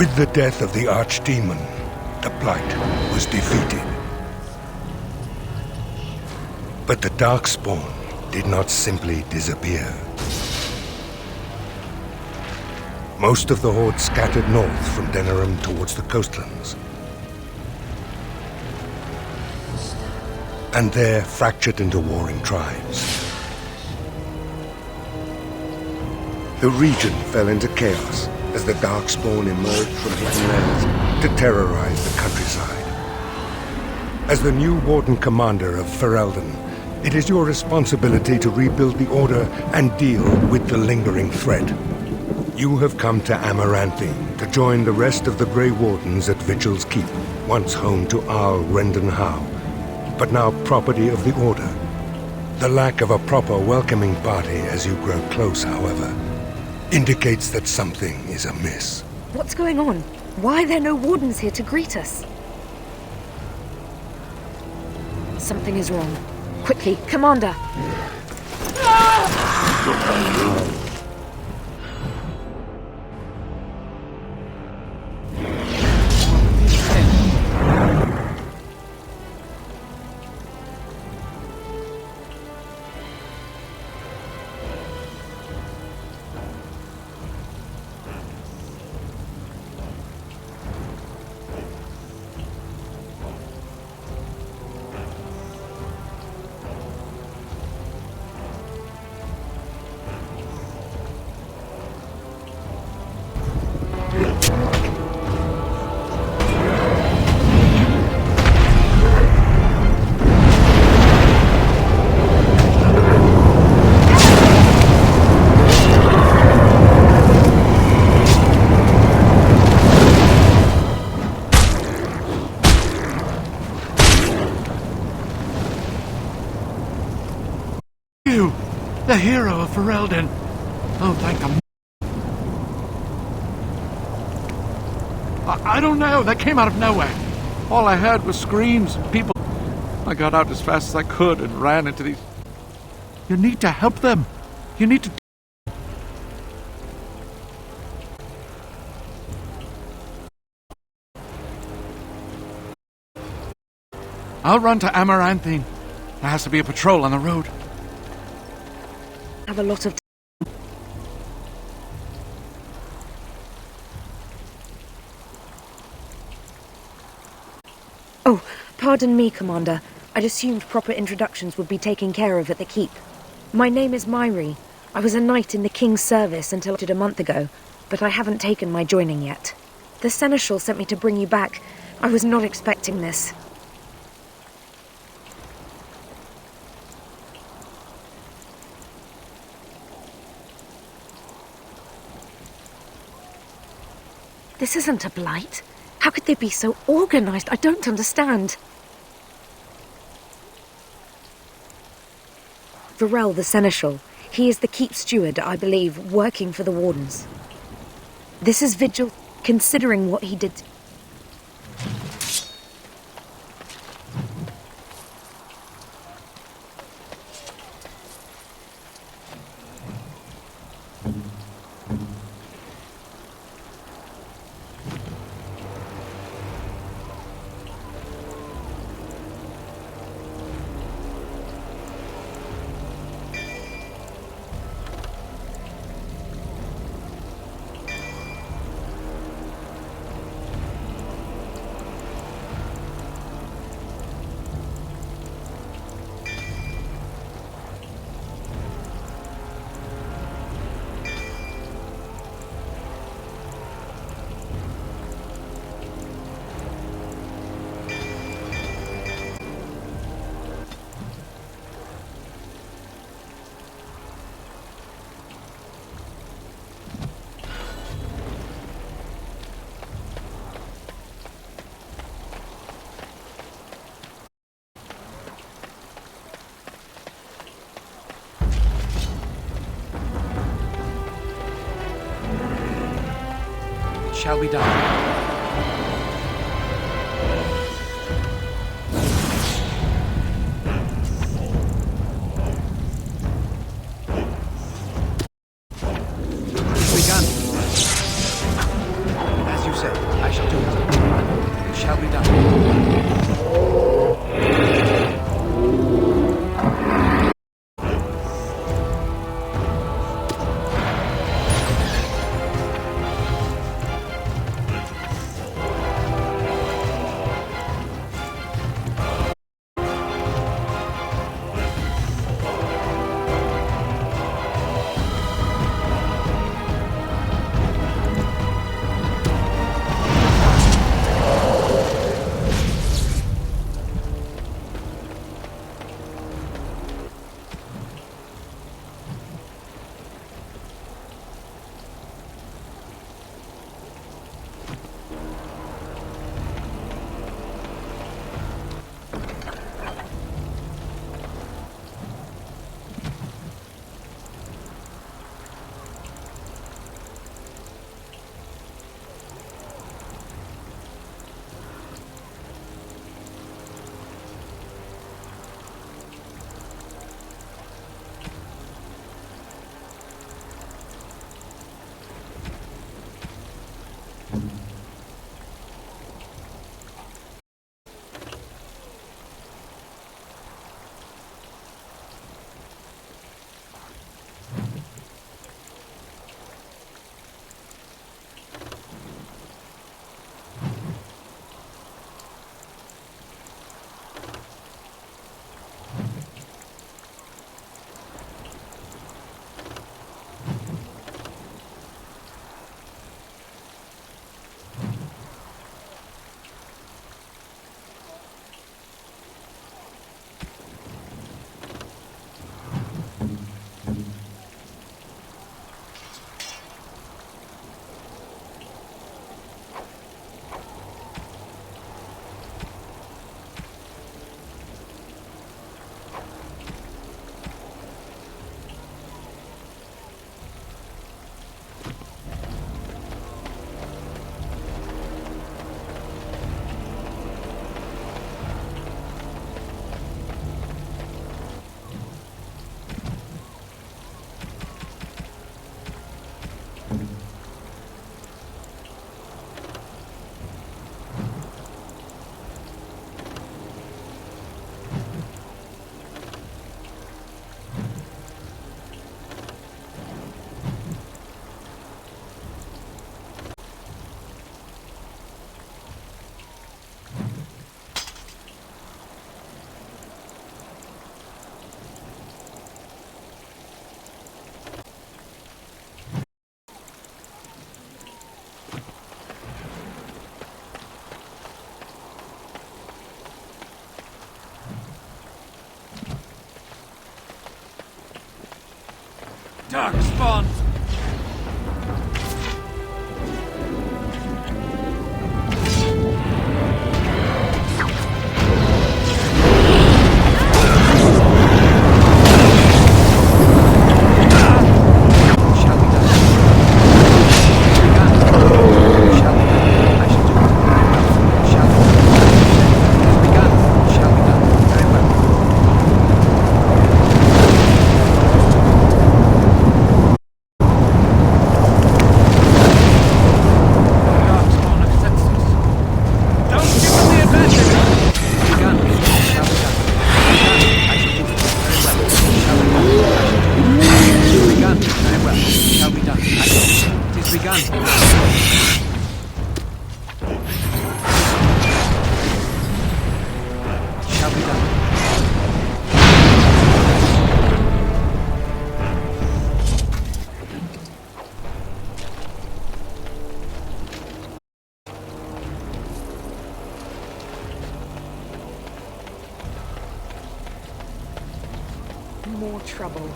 With the death of the Archdemon, the Blight was defeated. But the Darkspawn did not simply disappear. Most of the Horde scattered north from Denerim towards the coastlands. And there fractured into warring tribes. The region fell into chaos as the Darkspawn emerged from hidden lands to terrorize the countryside. As the new Warden Commander of Ferelden, it is your responsibility to rebuild the Order and deal with the lingering threat. You have come to Amaranthine to join the rest of the Grey Wardens at Vigil's Keep, once home to Arl Rendenhau, but now property of the Order. The lack of a proper welcoming party as you grow close, however, indicates that something is amiss. What's going on? Why are there no Wardens here to greet us? Something is wrong. Quickly, Commander! You, the hero of Ferelden. Oh, thank them. I don't know. They came out of nowhere. All I heard was screams and people. I got out as fast as I could and ran into these. You need to help them. You need to. I'll run to Amaranthine. There has to be a patrol on the road. Have a lot of Oh, pardon me, Commander. I'd assumed proper introductions would be taken care of at the Keep. My name is Myri. I was a knight in the King's service until a month ago, but I haven't taken my joining yet. The Seneschal sent me to bring you back. I was not expecting this. This isn't a blight. How could they be so organized? I don't understand. Varel the Seneschal. He is the Keep Steward, I believe, working for the Wardens. This is Vigil, considering what he did. Shall be done. Begun. As you said. Darkspawn! More trouble.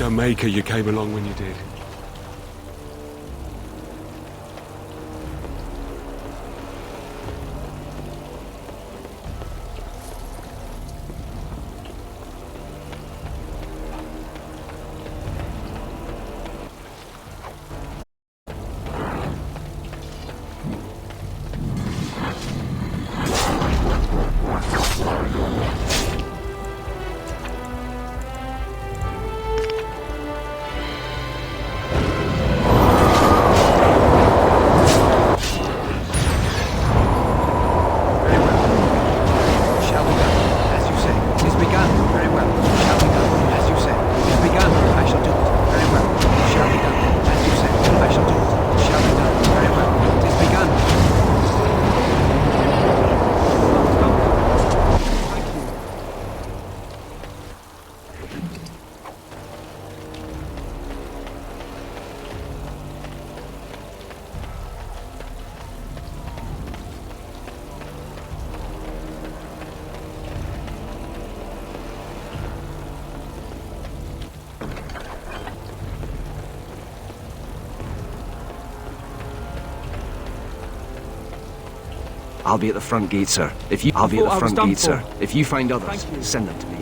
Maker, you came along when you did. I'll be at the front gate, sir. I'll be at the front gate, sir. If you find others, send them to me.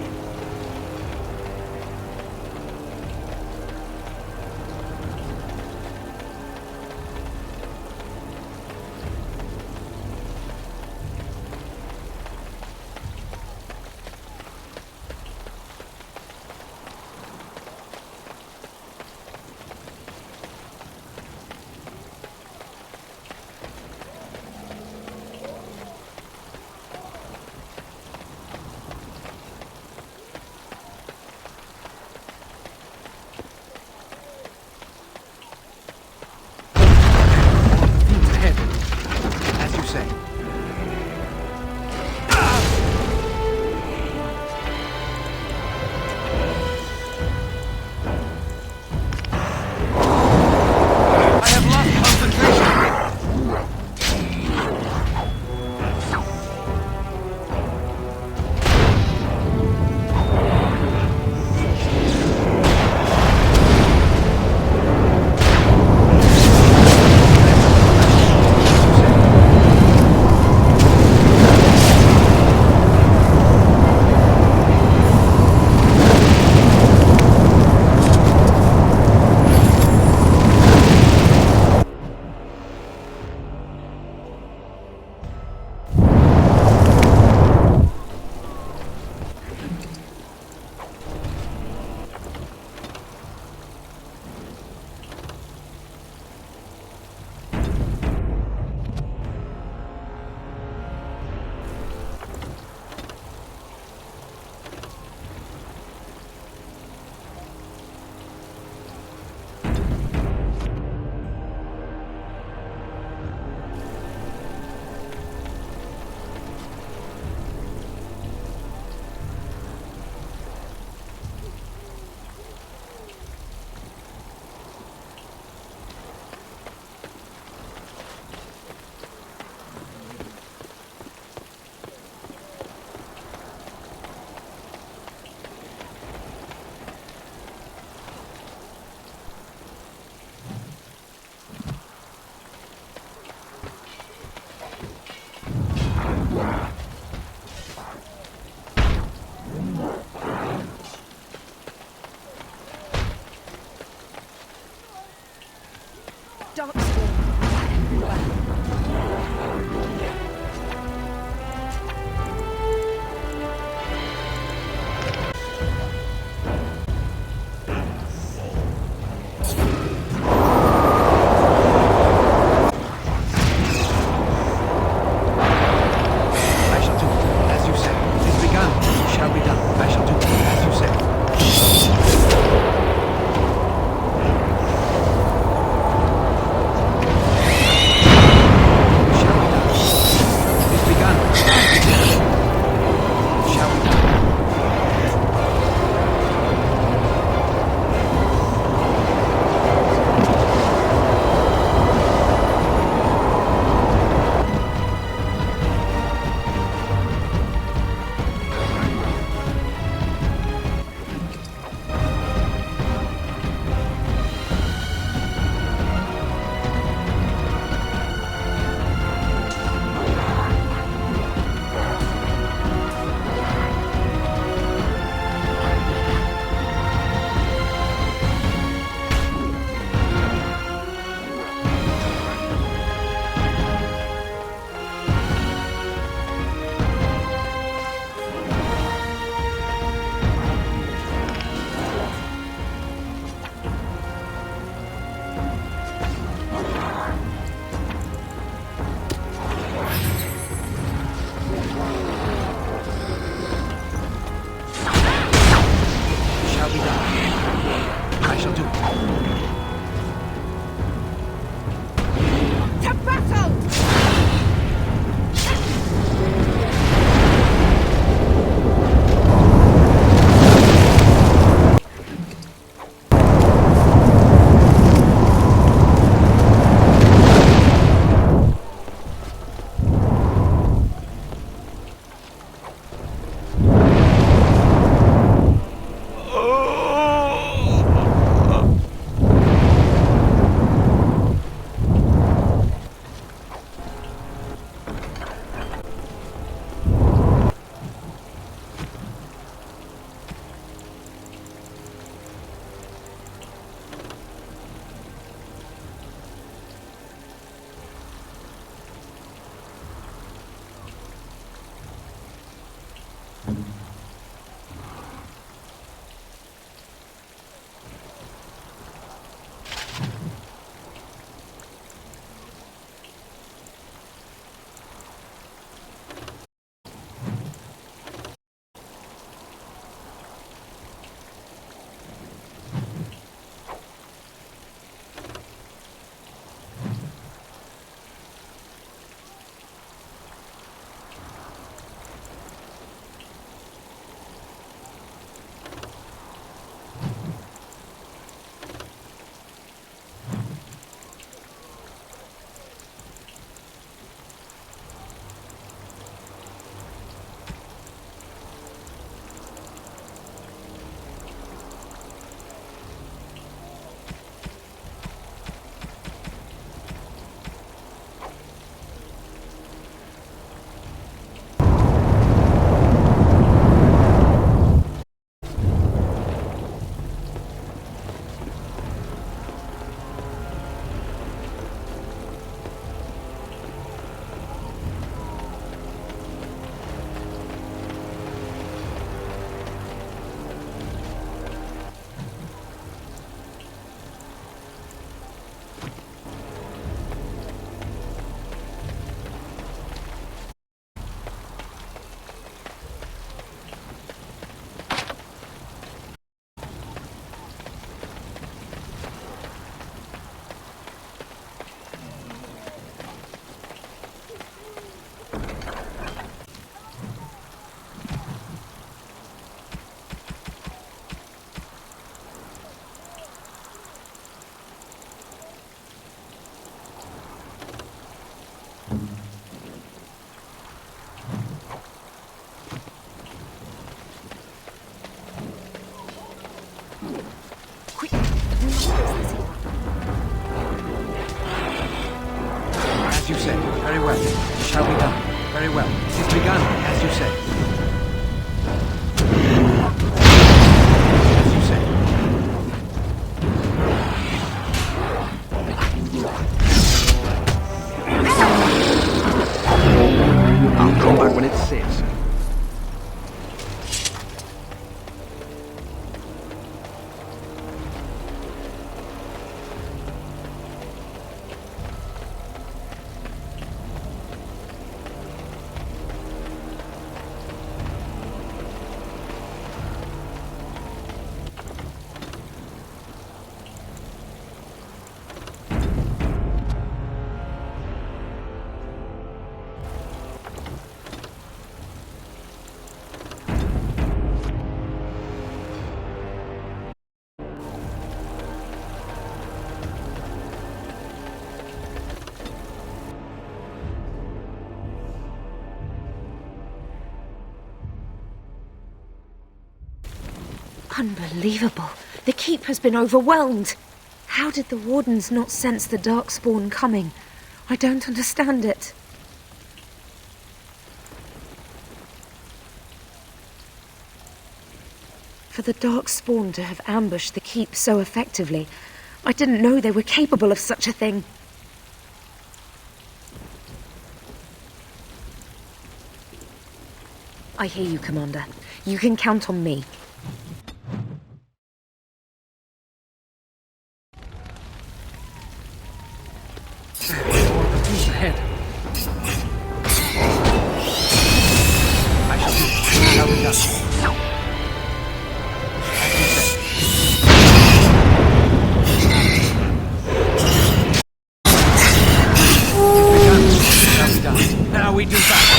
say. Very well. It shall be done. Very well. It is begun, as you say. As you say. I'll come back when it's safe, sir. Unbelievable. The keep has been overwhelmed. How did the wardens not sense the Darkspawn coming? I don't understand it. For the Darkspawn to have ambushed the keep so effectively, I didn't know they were capable of such a thing. I hear you, Commander. You can count on me. Ahead. I shall do it. It shall be done. Now we do that.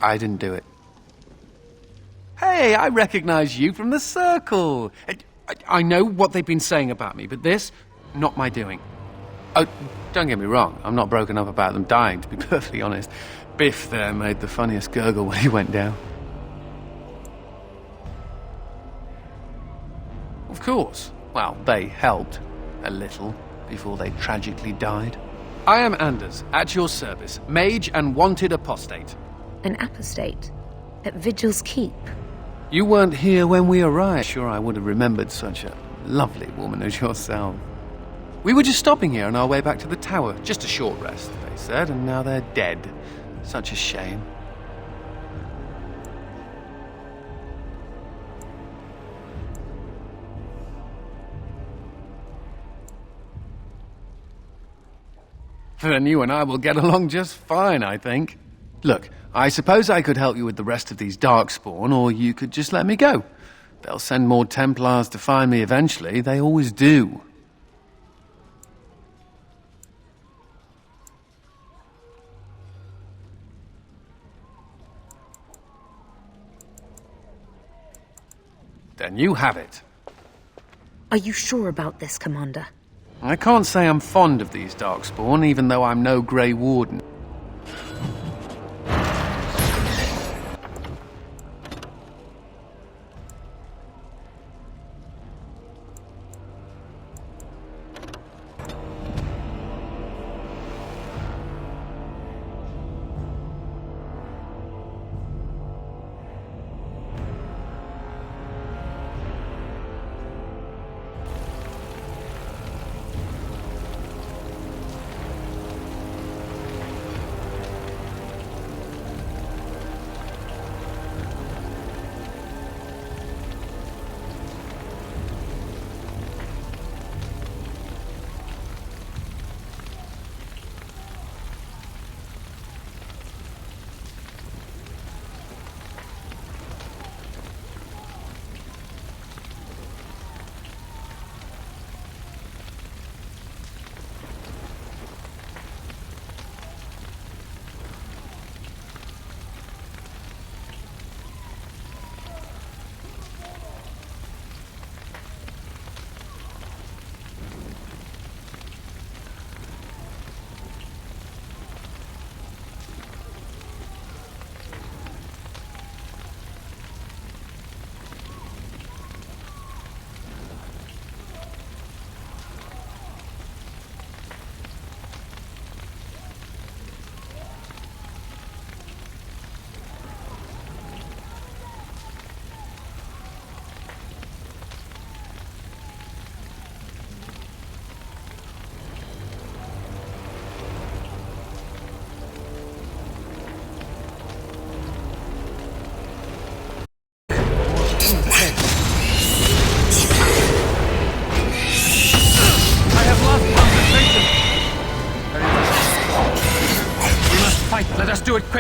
I didn't do it. Hey, I recognize you from the circle. I know what they've been saying about me, but this, not my doing. Oh, don't get me wrong, I'm not broken up about them dying, to be perfectly honest. Biff there made the funniest gurgle when he went down. Of course. Well, they helped. A little. Before they tragically died. I am Anders, at your service. Mage and wanted apostate. An apostate? At Vigil's Keep? You weren't here when we arrived. Sure, I would have remembered such a lovely woman as yourself. We were just stopping here on our way back to the tower. Just a short rest, they said, and now they're dead. Such a shame. Then you and I will get along just fine, I think. Look, I suppose I could help you with the rest of these Darkspawn, or you could just let me go. They'll send more Templars to find me eventually. They always do. Then you have it. Are you sure about this, Commander? I can't say I'm fond of these Darkspawn, even though I'm no Grey Warden.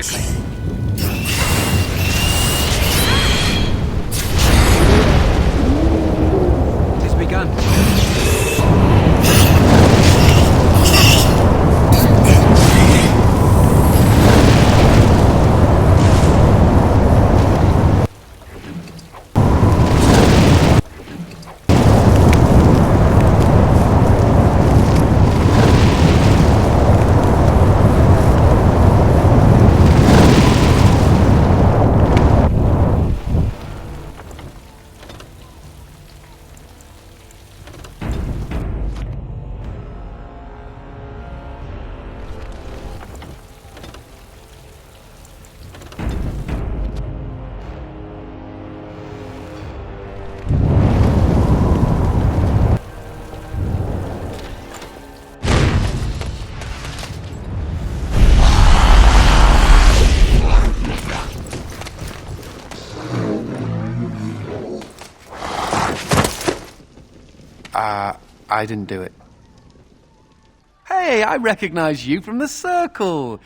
quickly! It has begun. I didn't do it. Hey, I recognize you from the circle.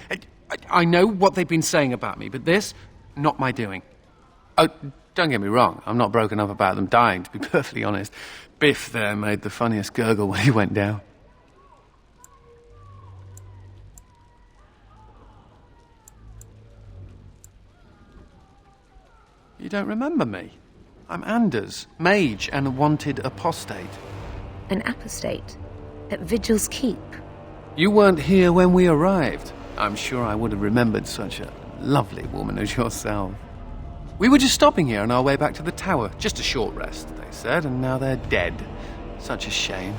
I know what they've been saying about me, but this, not my doing. Oh, don't get me wrong, I'm not broken up about them dying, to be perfectly honest. Biff there made the funniest gurgle when he went down. You don't remember me? I'm Anders, mage and a wanted apostate. An apostate? At Vigil's Keep? You weren't here when we arrived. I'm sure I would have remembered such a lovely woman as yourself. We were just stopping here on our way back to the tower. Just a short rest, they said, and now they're dead. Such a shame.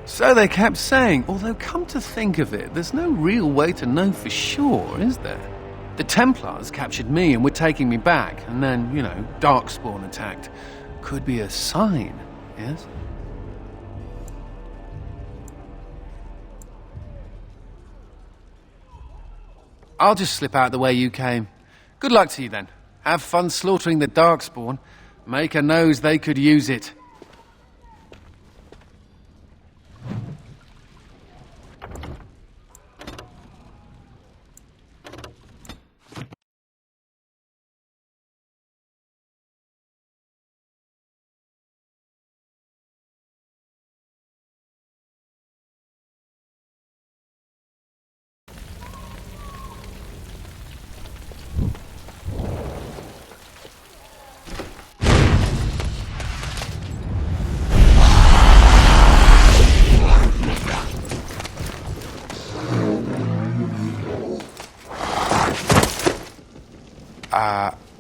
So they kept saying, although come to think of it, there's no real way to know for sure, is there? The Templars captured me and were taking me back, and then, Darkspawn attacked. Could be a sign, yes? I'll just slip out the way you came. Good luck to you then. Have fun slaughtering the Darkspawn. Maker knows they could use it.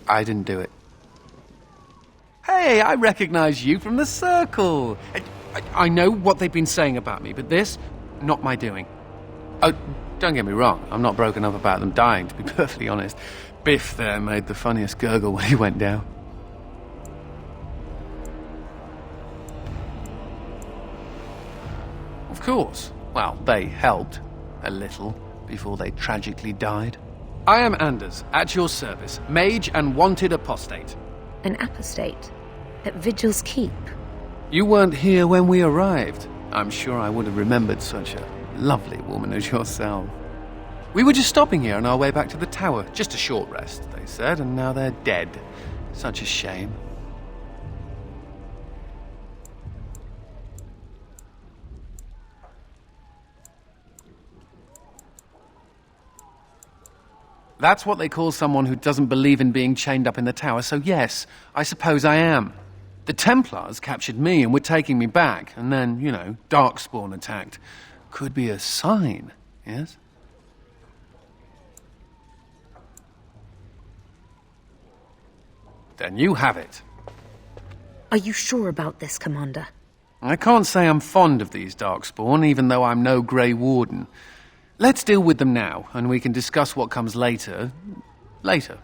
I didn't do it. Hey, I recognize you from the circle. I know what they've been saying about me, but this, not my doing. Oh, don't get me wrong, I'm not broken up about them dying, to be perfectly honest. Biff there made the funniest gurgle when he went down. Of course. Well, they helped. A little. Before they tragically died. I am Anders, at your service, mage and wanted apostate. An apostate? At Vigil's Keep? You weren't here when we arrived. I'm sure I would have remembered such a lovely woman as yourself. We were just stopping here on our way back to the tower. Just a short rest, they said, and now they're dead. Such a shame. That's what they call someone who doesn't believe in being chained up in the tower, so yes, I suppose I am. The Templars captured me and were taking me back, and then, Darkspawn attacked. Could be a sign, yes? Then you have it. Are you sure about this, Commander? I can't say I'm fond of these Darkspawn, even though I'm no Grey Warden. Let's deal with them now, and we can discuss what comes later. Later.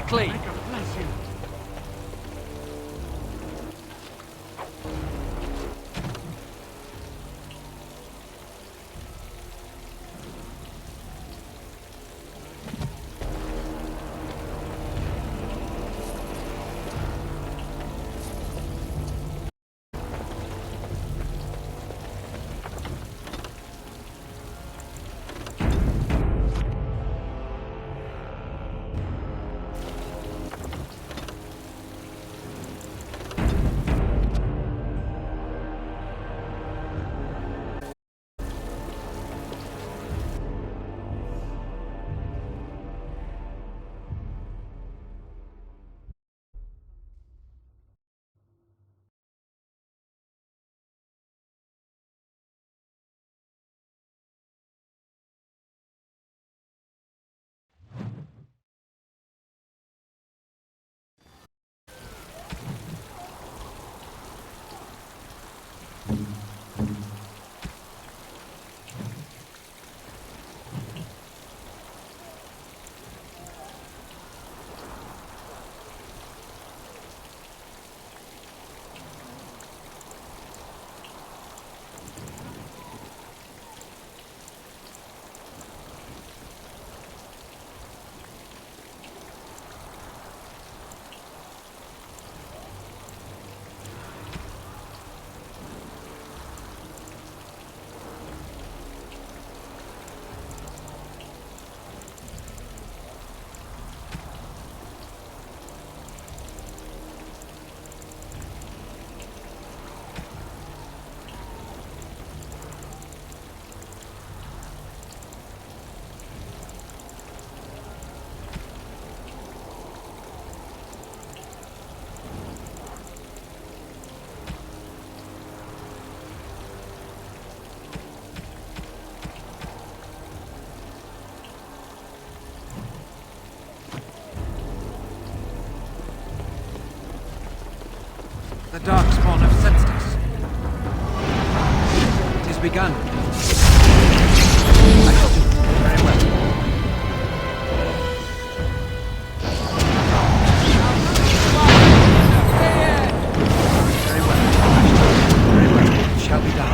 quickly! Bless you. The Darkspawn have sensed us. It has begun. I shall do very well. Very well. Very well. It shall be done.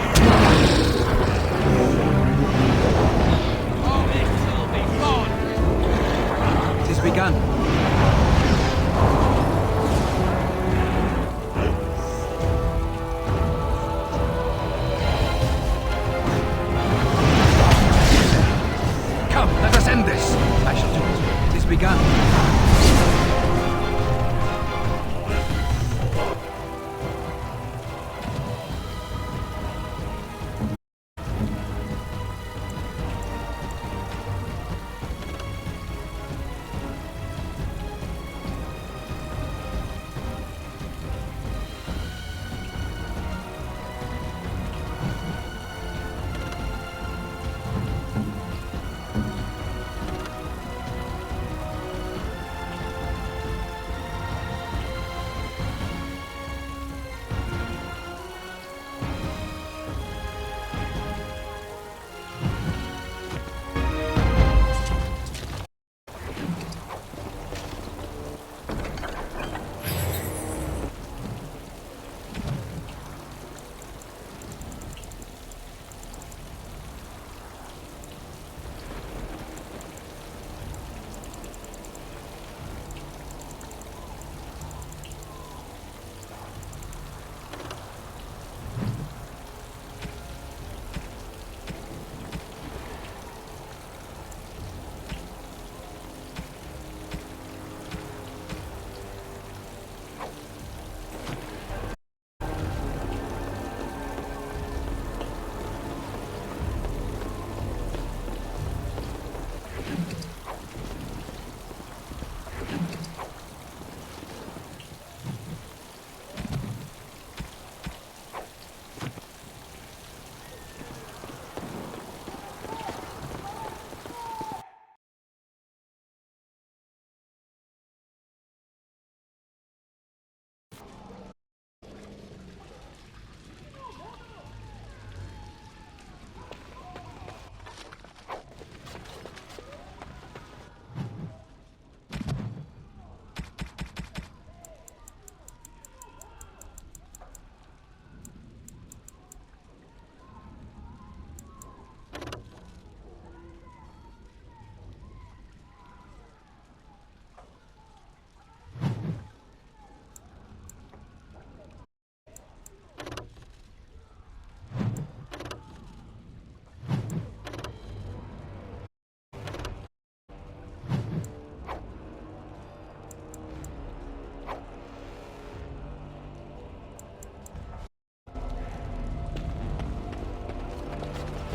It has begun. Begun.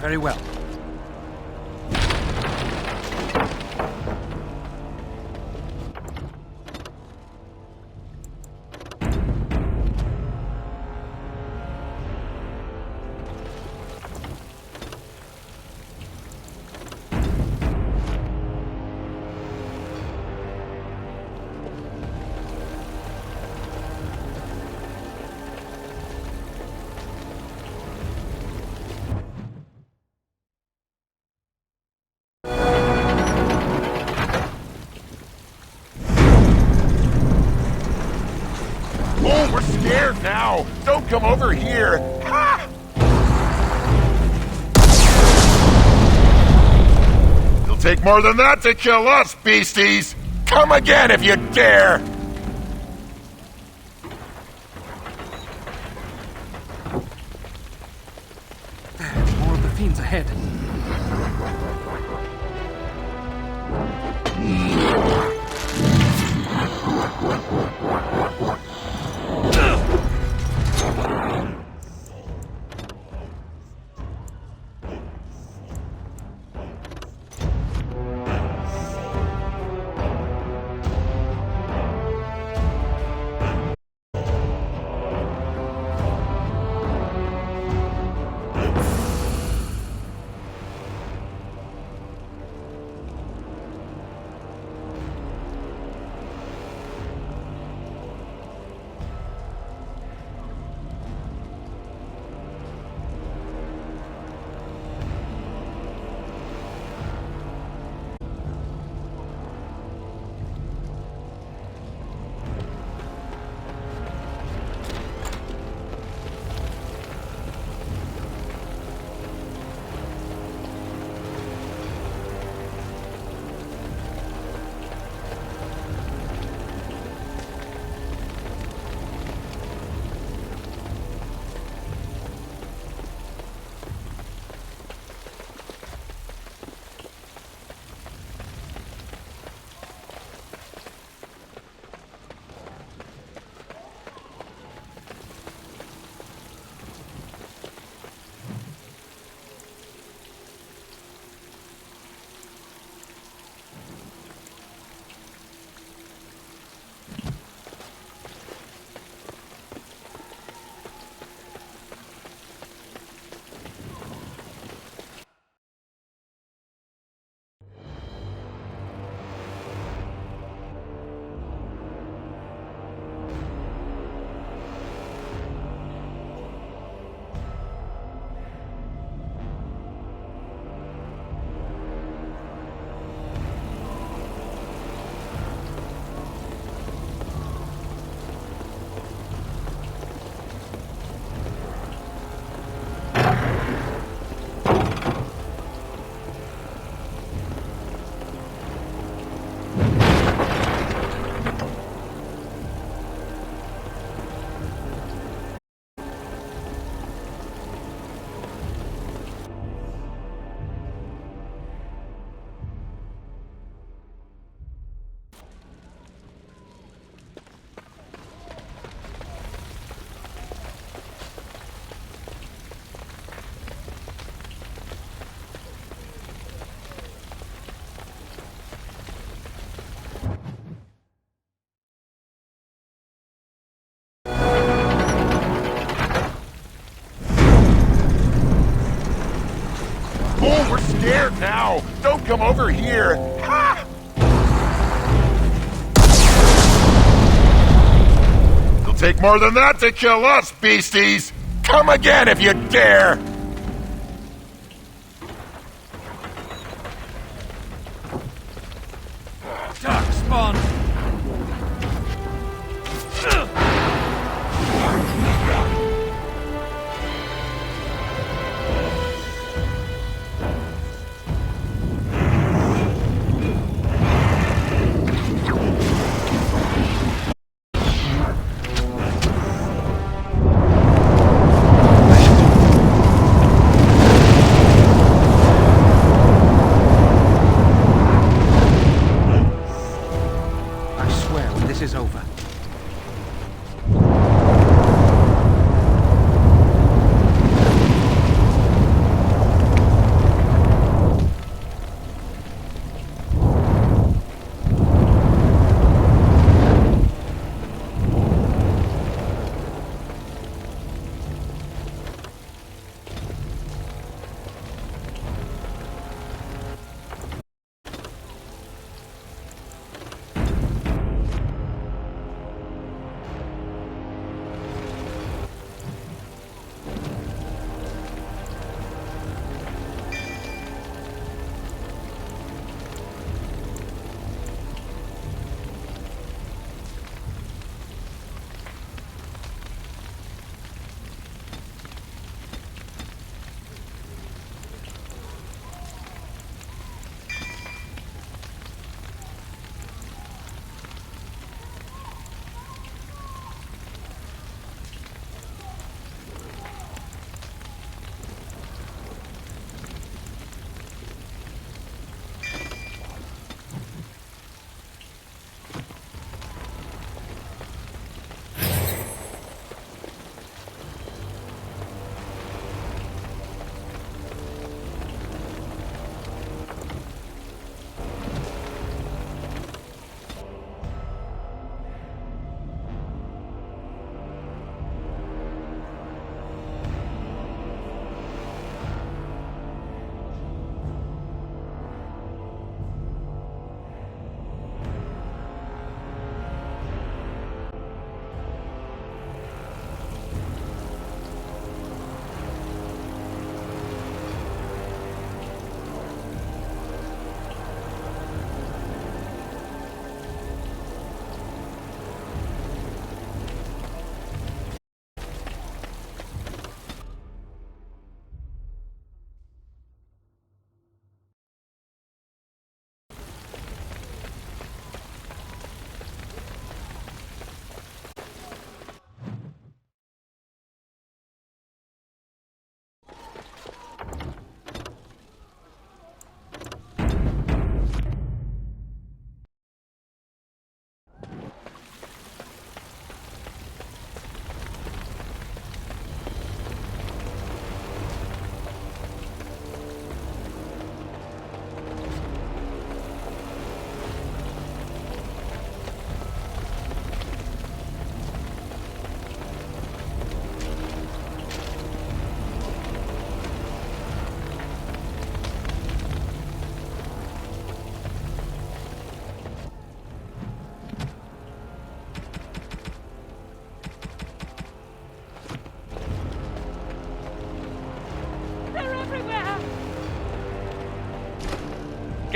Very well. Oh, we're scared now! Don't come over here! Ha! It'll take more than that to kill us, beasties! Come again if you dare! There, more of the fiends ahead. Oh, we're scared now! Don't come over here! Ha! It'll take more than that to kill us, beasties! Come again if you dare! Dark spawn! This is over.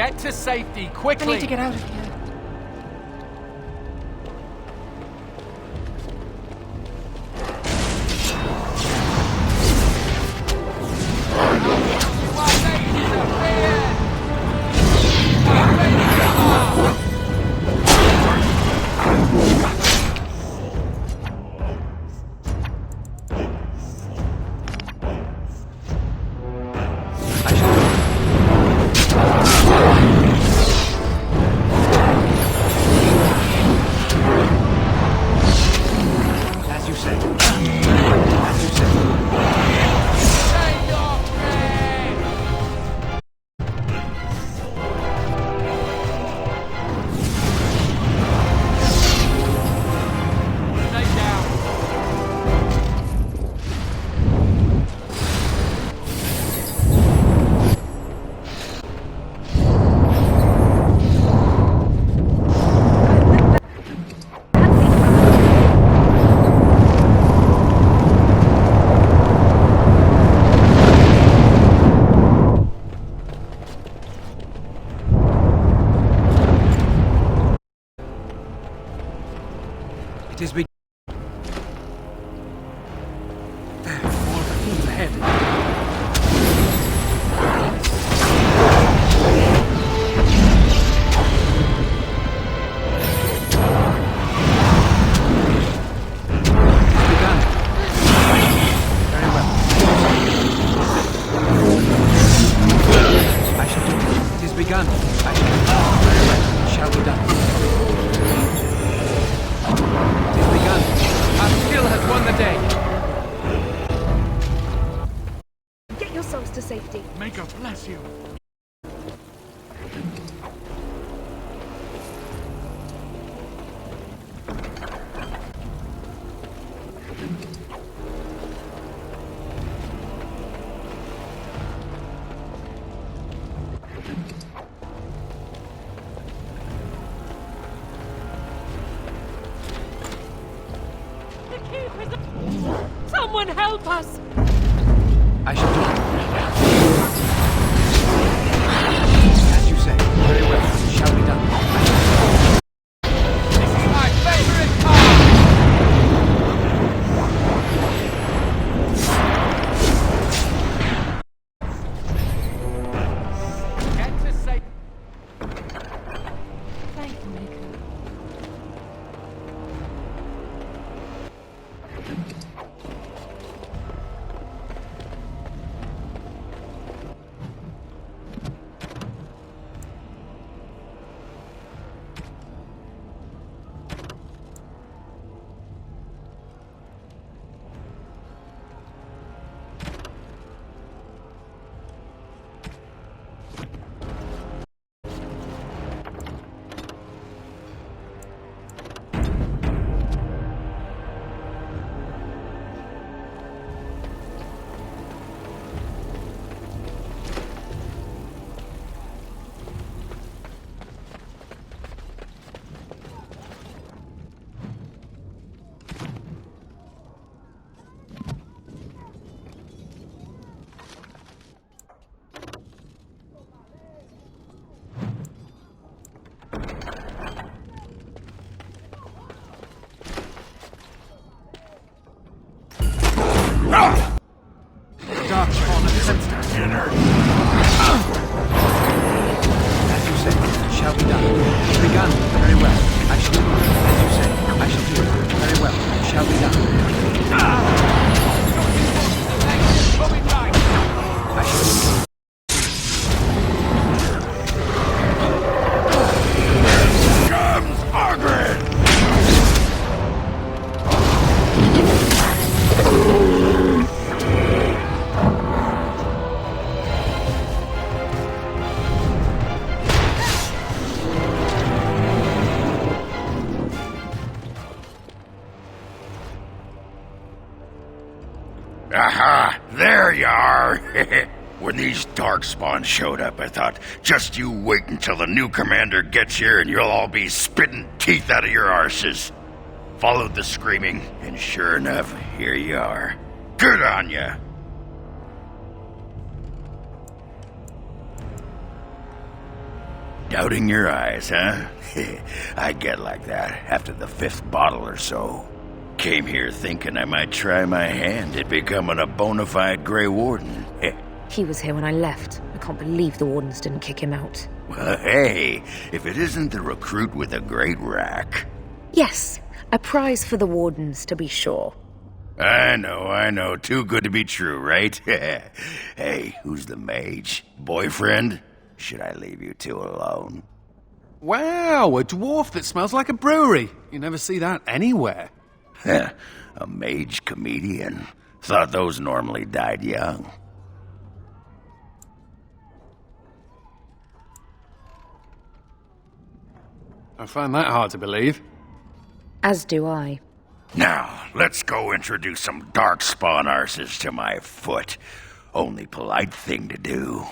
Get to safety, quickly! I need to get out of here. It is be... There, more of the thieves ahead. Begun. Very well. I shall do it. It is begun. I shall do it. Very well. It shall be done. It is begun. Our skill has won the day. Get yourselves to safety. Maker bless you. Someone help us! I shall do it. As you say. Very well. It shall be done. This is my favorite part! Get to safety. Thank you, Maker. Darkspawn and Sentinel. As you say, it shall be done. It's begun. Very well. I shall do it. As you say, I shall do it. Very well. It shall be done. I shall do it. Comes Margaret! Aha! There you are! When these Darkspawn showed up, I thought, just you wait until the new commander gets here and you'll all be spitting teeth out of your arses. Followed the screaming, and sure enough, here you are. Good on ya! Doubting your eyes, huh? I'd get like that after the 5th bottle or so. Came here thinking I might try my hand at becoming a bona fide Grey Warden. He was here when I left. I can't believe the Wardens didn't kick him out. Well, hey, if it isn't the recruit with a great rack. Yes, a prize for the Wardens, to be sure. I know. Too good to be true, right? Hey, who's the mage? Boyfriend? Should I leave you two alone? Wow, a dwarf that smells like a brewery. You never see that anywhere. A mage comedian. Thought those normally died young. I find that hard to believe. As do I. Now, let's go introduce some darkspawn arses to my foot. Only polite thing to do.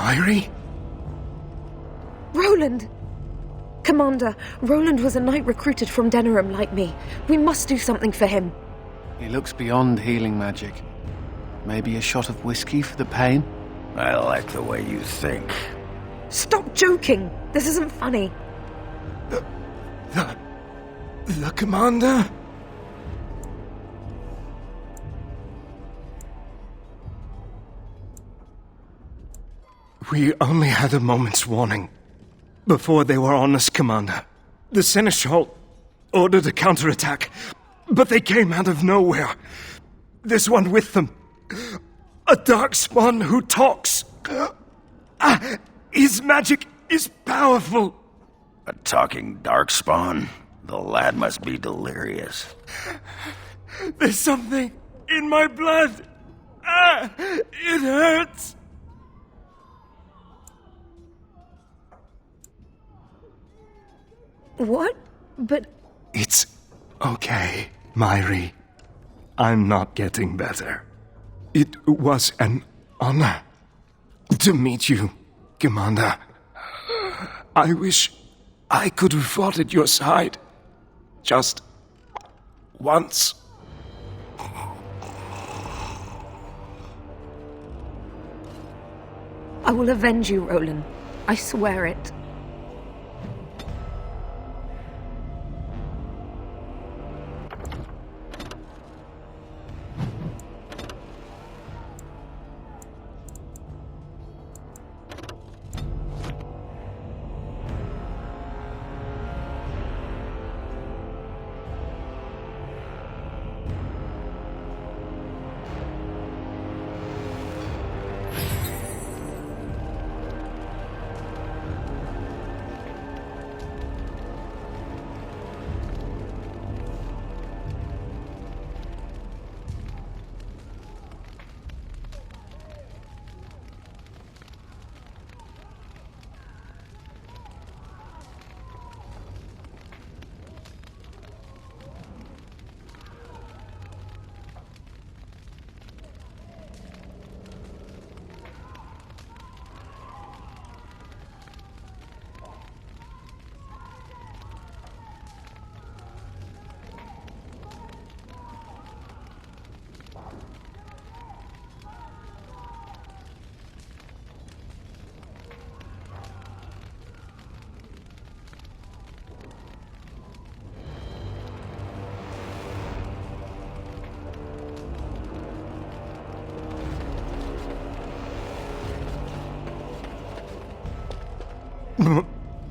Myri? Roland! Commander, Roland was a knight recruited from Denerim like me. We must do something for him. He looks beyond healing magic. Maybe a shot of whiskey for the pain? I like the way you think. Stop joking! This isn't funny. The commander? We only had a moment's warning. Before they were on us, Commander. The Seneschal ordered a counterattack, but they came out of nowhere. There's one with them. A darkspawn who talks. His magic is powerful. A talking darkspawn? The lad must be delirious. There's something in my blood. It hurts. What? But... It's okay, Myri. I'm not getting better. It was an honor to meet you, Commander. I wish I could have fought at your side. Just once. I will avenge you, Roland. I swear it.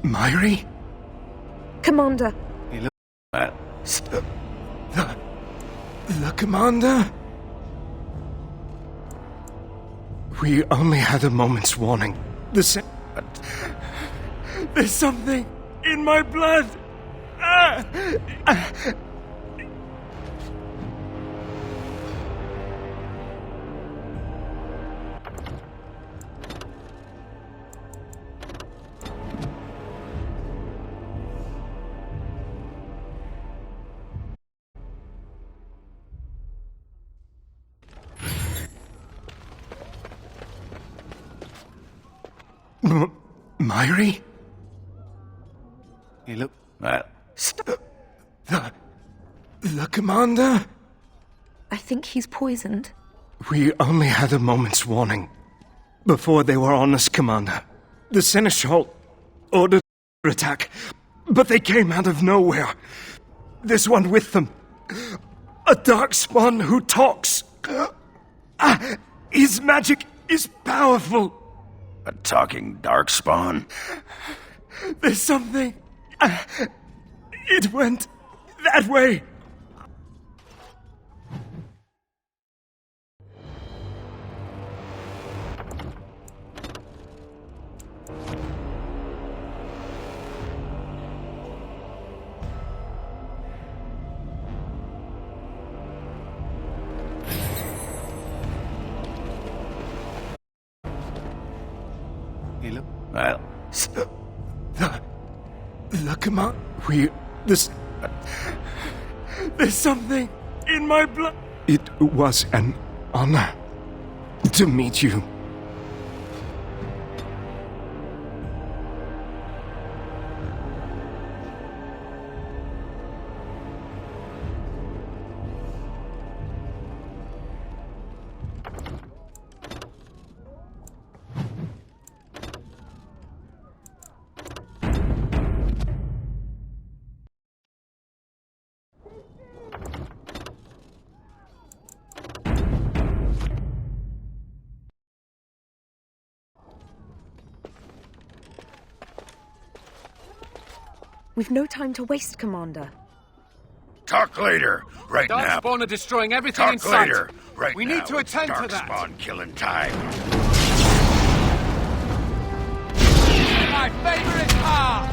Myri? Commander. The commander? We only had a moment's warning. There's something in my blood. Myri? He look... The commander? I think he's poisoned. We only had a moment's warning. Before they were on us, Commander. The Seneschal ordered an attack, but they came out of nowhere. There's one with them. A darkspawn who talks. His magic is powerful. A talking darkspawn? There's something. It went that way. He look... The command... There's something in my blood. It was an honor to meet you. We've no time to waste, Commander. Talk later. Right now. Darkspawn are destroying everything in Talk sight. later. Right We now. need to It's attend to that. Darkspawn killing time. My favorite part!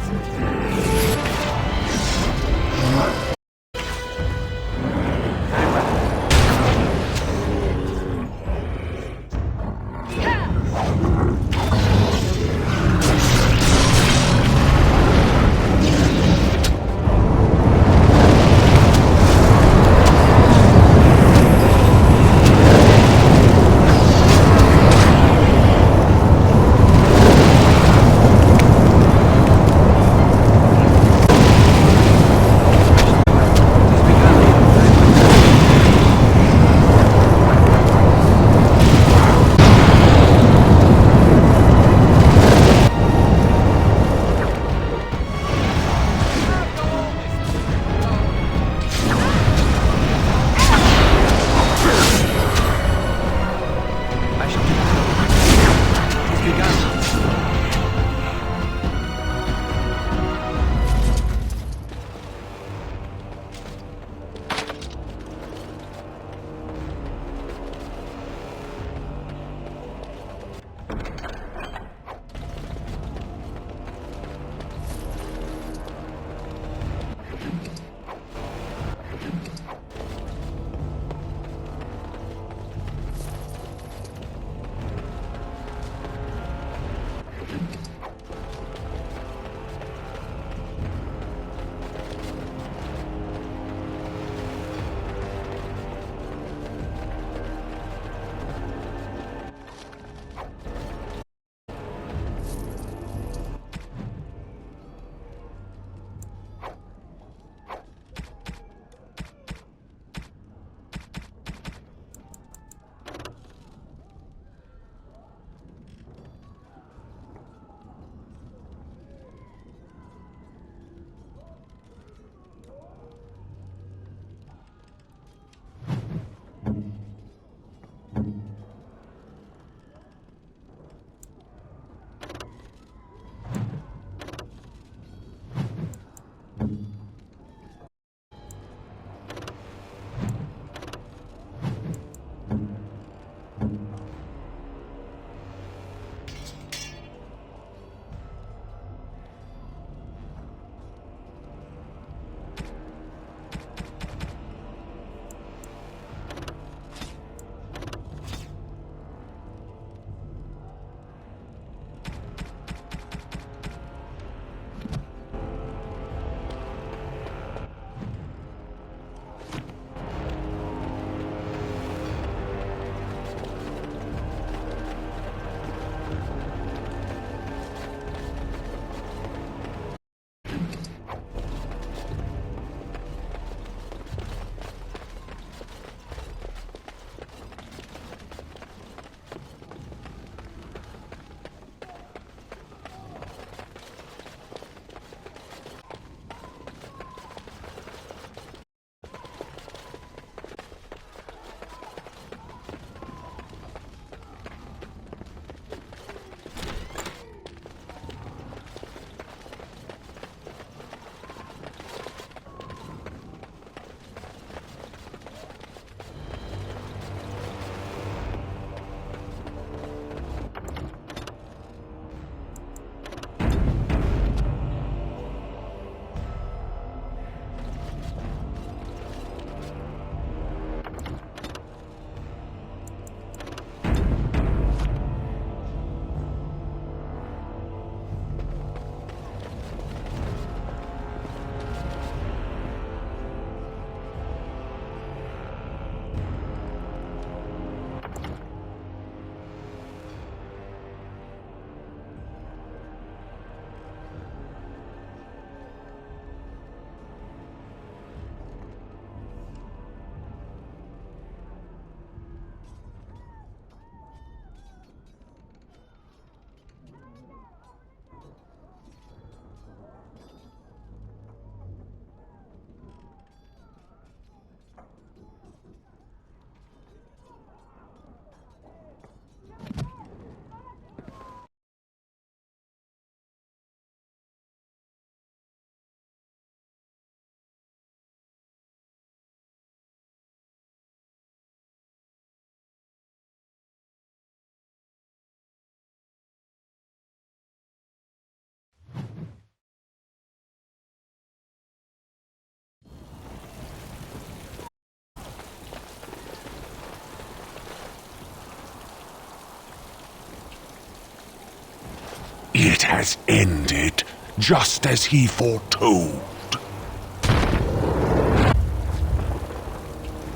It has ended, just as he foretold.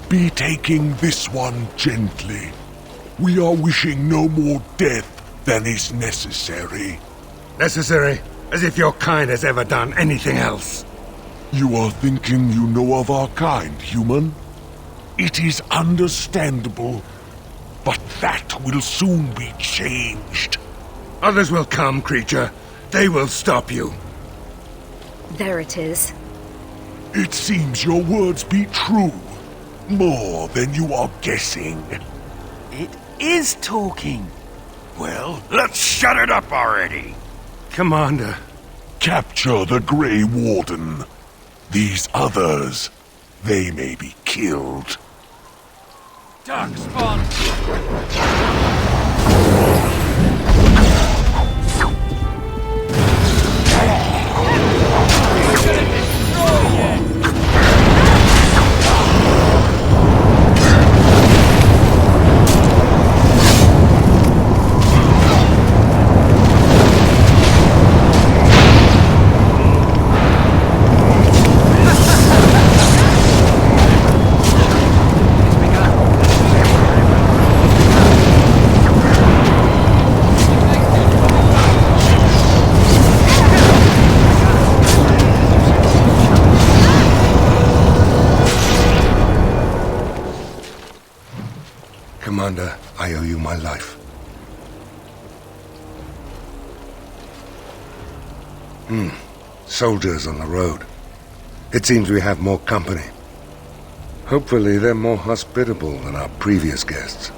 Be taking this one gently. We are wishing no more death than is necessary. Necessary? As if your kind has ever done anything else. You are thinking you know of our kind, human? It is understandable, but that will soon be changed. Others will come, creature. They will stop you. There it is. It seems your words be true. More than you are guessing. It is talking. Well, let's shut it up already. Commander. Capture the Grey Warden. These others, they may be killed. Darkspawn! Commander, I owe you my life. Soldiers on the road. It seems we have more company. Hopefully they're more hospitable than our previous guests.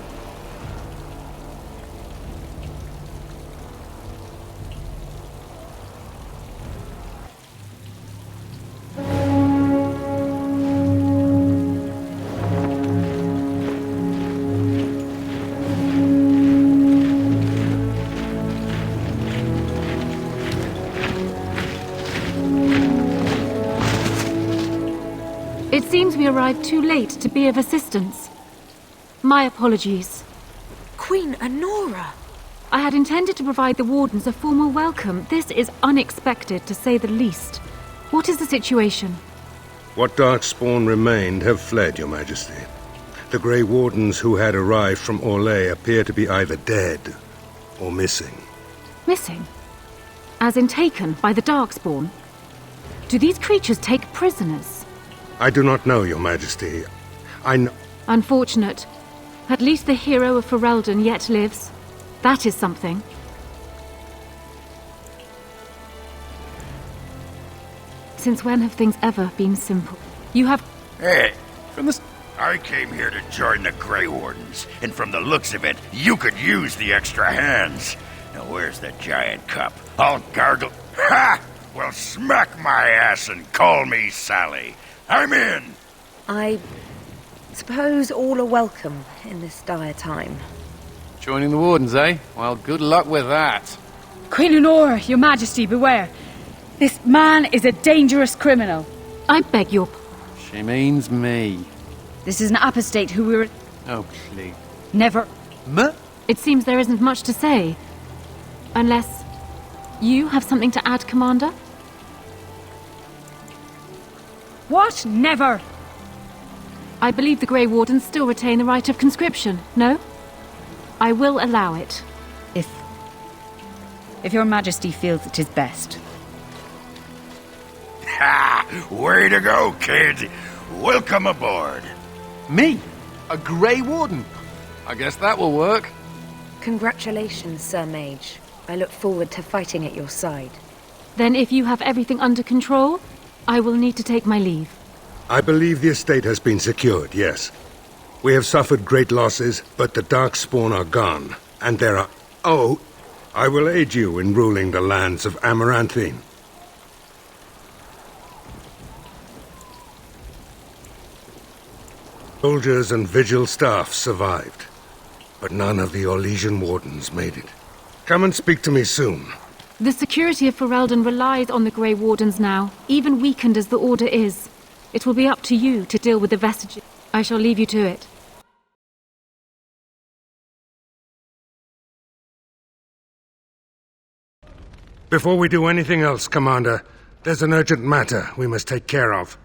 It seems we arrived too late to be of assistance. My apologies. Queen Anora! I had intended to provide the Wardens a formal welcome. This is unexpected, to say the least. What is the situation? What Darkspawn remained have fled, Your Majesty. The Grey Wardens who had arrived from Orlais appear to be either dead or missing. Missing? As in taken by the Darkspawn? Do these creatures take prisoners? I do not know, Your Majesty. I know... Unfortunate. At least the hero of Ferelden yet lives. That is something. Since when have things ever been simple? You have... Hey, I came here to join the Grey Wardens, and from the looks of it, you could use the extra hands. Now where's the giant cup? I'll gargle... Ha! Well, smack my ass and call me Sally. I'm in! I suppose all are welcome in this dire time. Joining the Wardens, eh? Well, good luck with that. Queen Anora, Your Majesty, beware. This man is a dangerous criminal. I beg your... She means me. This is an apostate who we were... Oh, please. Never... It seems there isn't much to say. Unless... you have something to add, Commander? What? Never! I believe the Grey Wardens still retain the right of conscription, no? I will allow it. If Your Majesty feels it is best. Ha! Way to go, kid! Welcome aboard. Me? A Grey Warden? I guess that will work. Congratulations, Sir Mage. I look forward to fighting at your side. Then if you have everything under control, I will need to take my leave. I believe the estate has been secured, yes. We have suffered great losses, but the Darkspawn are gone, and there are... Oh, I will aid you in ruling the lands of Amaranthine. Soldiers and Vigil staff survived, but none of the Orlesian Wardens made it. Come and speak to me soon. The security of Ferelden relies on the Grey Wardens now, even weakened as the Order is. It will be up to you to deal with the vestiges. I shall leave you to it. Before we do anything else, Commander, there's an urgent matter we must take care of.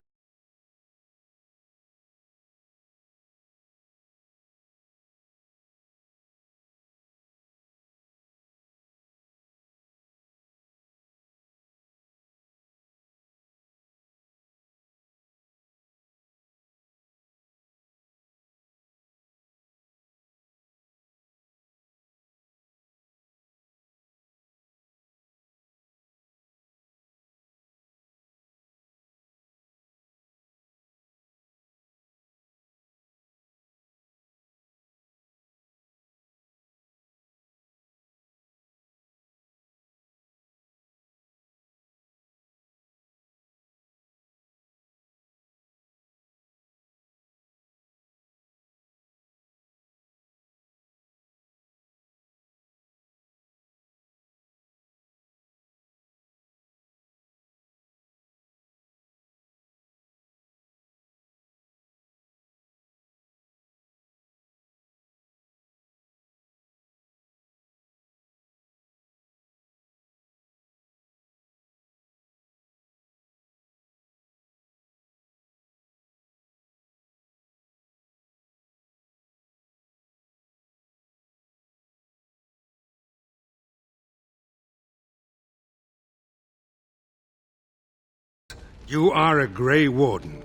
You are a Grey Warden.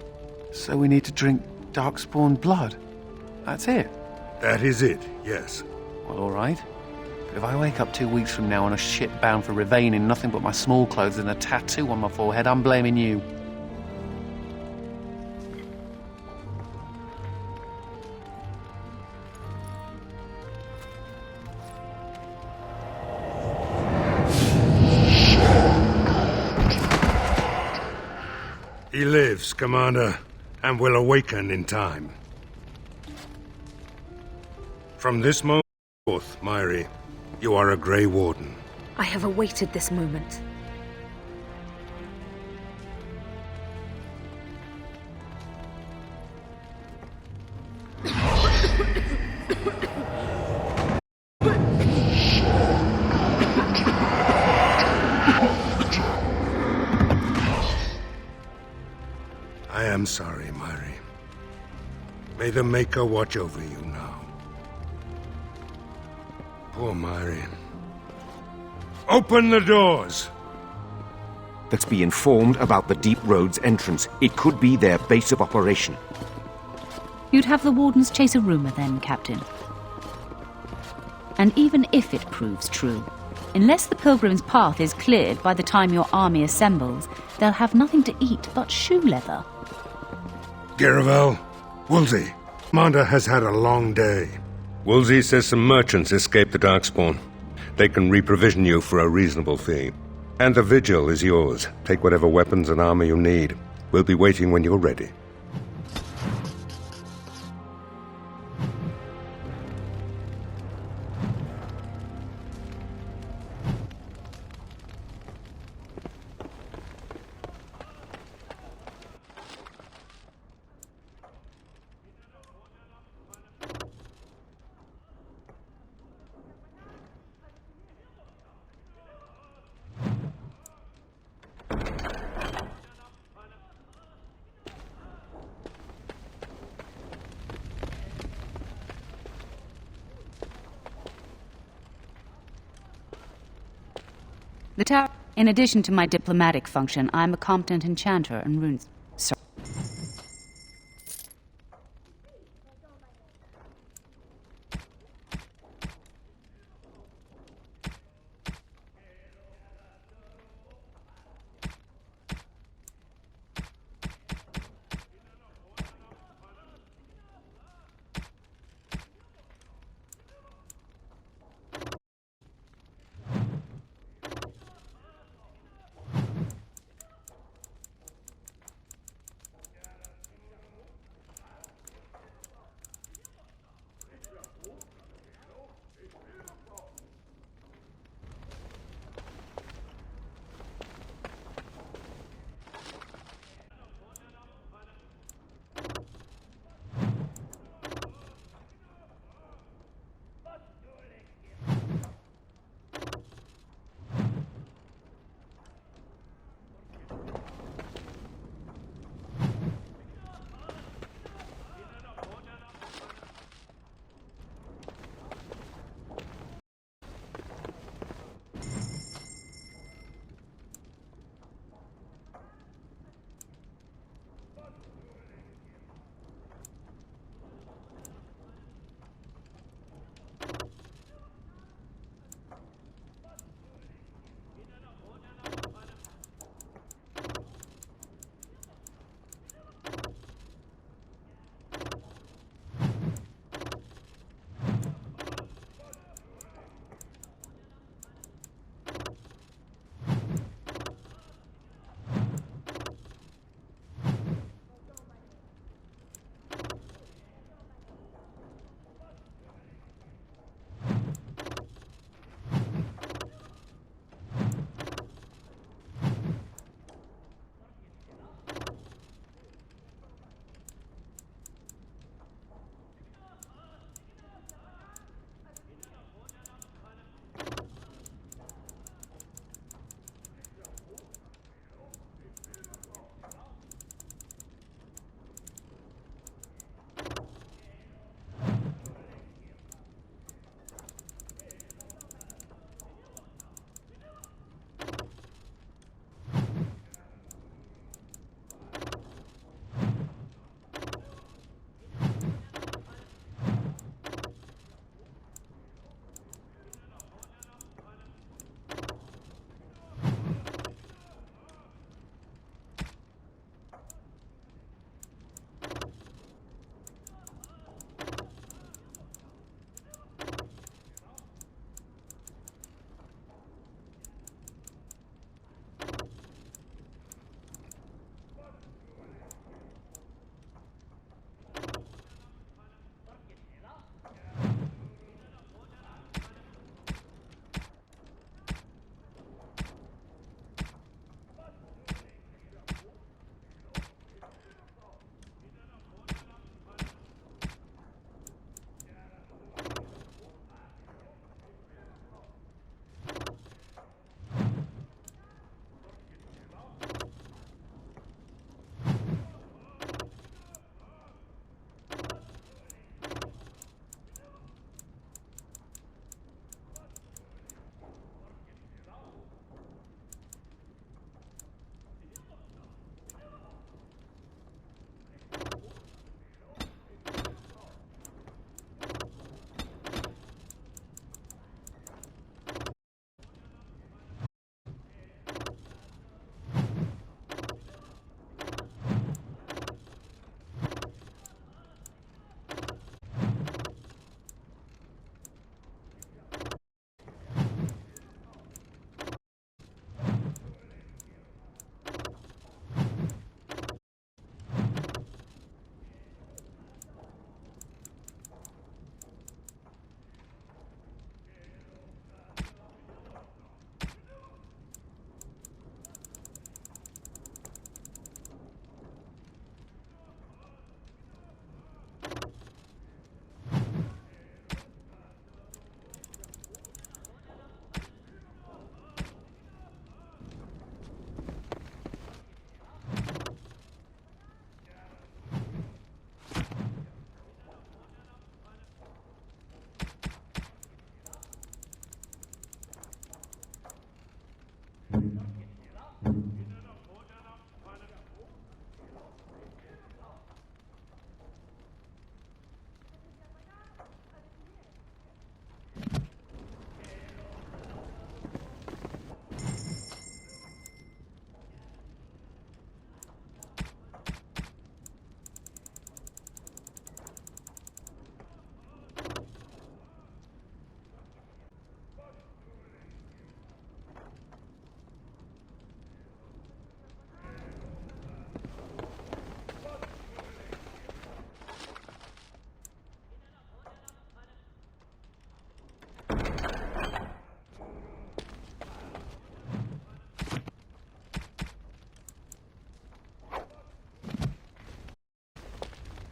So we need to drink Darkspawn blood? That's it? That is it, yes. Well, all right. But if I wake up 2 weeks from now on a ship bound for Rivain in nothing but my small clothes and a tattoo on my forehead, I'm blaming you. He lives, Commander, and will awaken in time. From this moment forth, Myri, you are a Grey Warden. I have awaited this moment. I am sorry, Myri. May the Maker watch over you now. Poor Myri. Open the doors! Let's be informed about the Deep Road's entrance. It could be their base of operation. You'd have the Wardens chase a rumor then, Captain. And even if it proves true, unless the Pilgrim's path is cleared by the time your army assembles, they'll have nothing to eat but shoe leather. Garavel, Woolsey, Commander has had a long day. Woolsey says some merchants escaped the Darkspawn. They can reprovision you for a reasonable fee. And the Vigil is yours. Take whatever weapons and armor you need. We'll be waiting when you're ready. The tower. In addition to my diplomatic function, I'm a competent enchanter and runes. Sorry.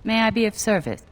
May I be of service?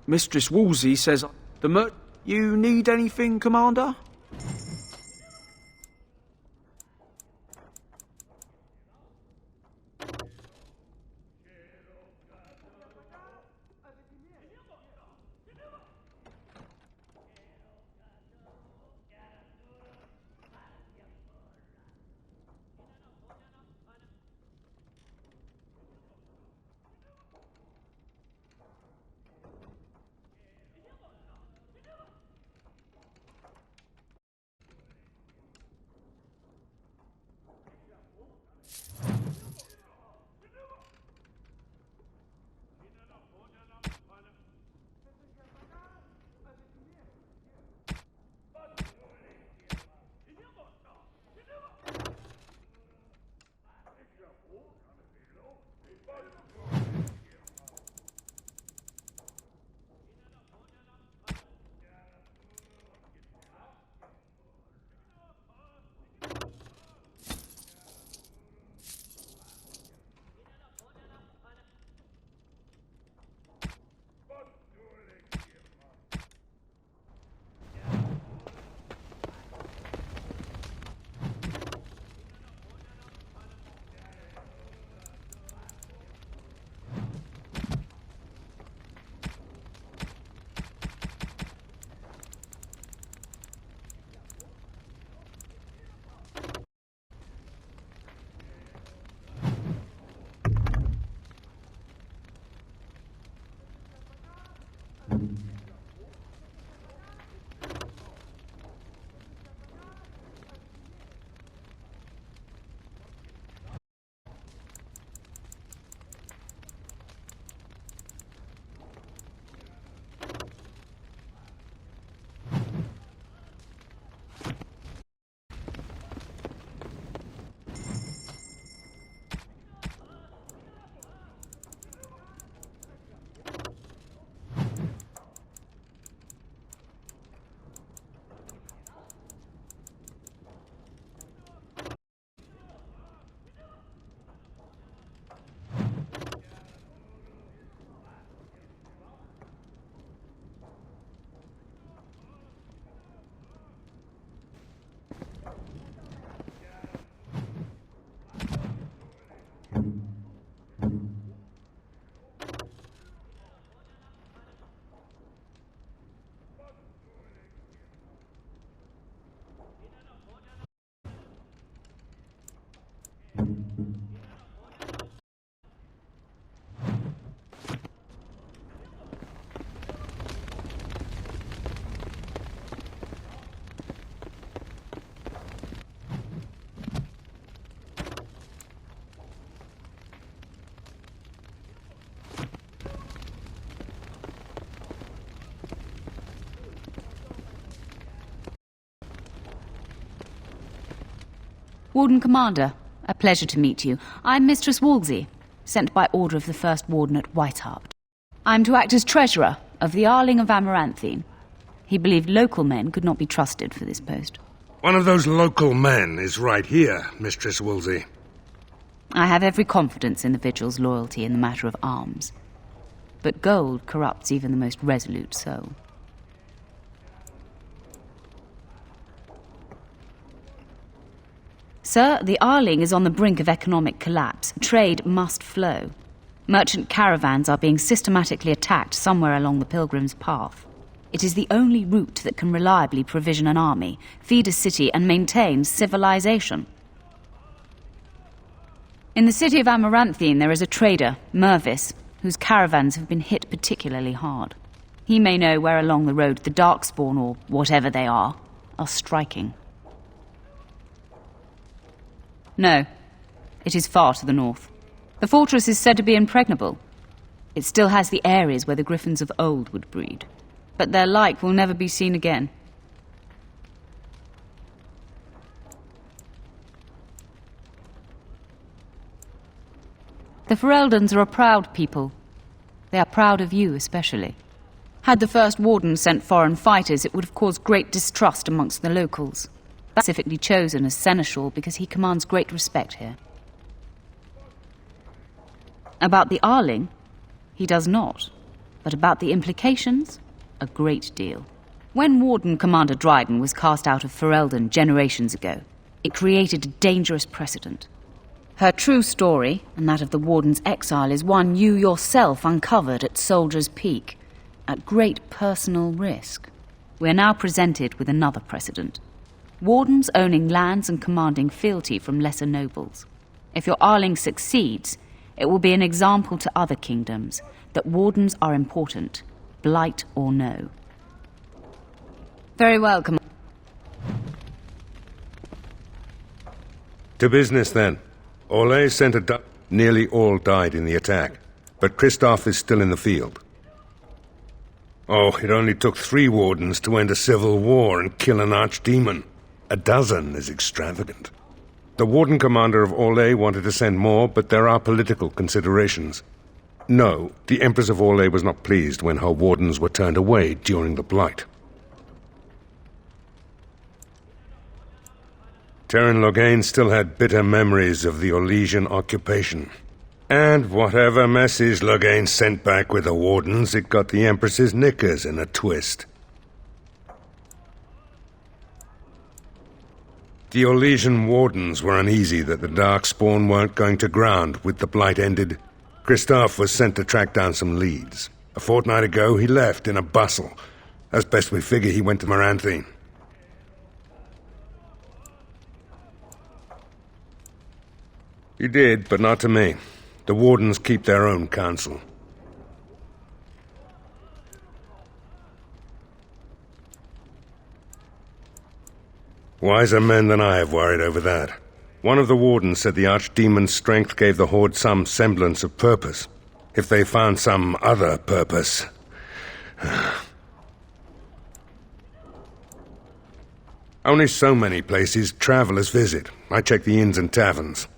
Mistress Woolsey says the You need anything, Commander? Warden Commander, a pleasure to meet you. I'm Mistress Wolsey, sent by order of the First Warden at Whitehart. I'm to act as treasurer of the Arling of Amaranthine. He believed local men could not be trusted for this post. One of those local men is right here, Mistress Wolsey. I have every confidence in the Vigil's loyalty in the matter of arms. But gold corrupts even the most resolute soul. Sir, the Arling is on the brink of economic collapse. Trade must flow. Merchant caravans are being systematically attacked somewhere along the Pilgrim's Path. It is the only route that can reliably provision an army, feed a city, and maintain civilization. In the city of Amaranthine there is a trader, Mervis, whose caravans have been hit particularly hard. He may know where along the road the Darkspawn, or whatever they are striking. No, it is far to the north. The fortress is said to be impregnable. It still has the areas where the griffins of old would breed, but their like will never be seen again. The Fereldans are a proud people. They are proud of you especially. Had the First Warden sent foreign fighters, it would have caused great distrust amongst the locals. Specifically chosen as seneschal because he commands great respect here. About the Arling, he does not. But about the implications, a great deal. When Warden Commander Dryden was cast out of Ferelden generations ago, it created a dangerous precedent. Her true story, and that of the Warden's exile, is one you yourself uncovered at Soldier's Peak, at great personal risk. We are now presented with another precedent. Wardens owning lands and commanding fealty from lesser nobles. If your Arling succeeds, it will be an example to other kingdoms that wardens are important, blight or no. Very well, Commander. To business, then. Orlais sent a nearly all died in the attack, but Kristoff is still in the field. Oh, it only took 3 wardens to end a civil war and kill an archdemon. A dozen is extravagant. The Warden Commander of Orlais wanted to send more, but there are political considerations. No, the Empress of Orlais was not pleased when her wardens were turned away during the Blight. Terran Loghain still had bitter memories of the Orlesian occupation. And whatever message Loghain sent back with the wardens, it got the Empress's knickers in a twist. The Orlesian wardens were uneasy that the Darkspawn weren't going to ground with the Blight ended. Kristoff was sent to track down some leads. A fortnight ago, he left in a bustle. As best we figure, he went to Maranthine. He did, but not to me. The wardens keep their own counsel. Wiser men than I have worried over that. One of the wardens said the archdemon's strength gave the Horde some semblance of purpose. If they found some other purpose... Only so many places travelers visit. I check the inns and taverns.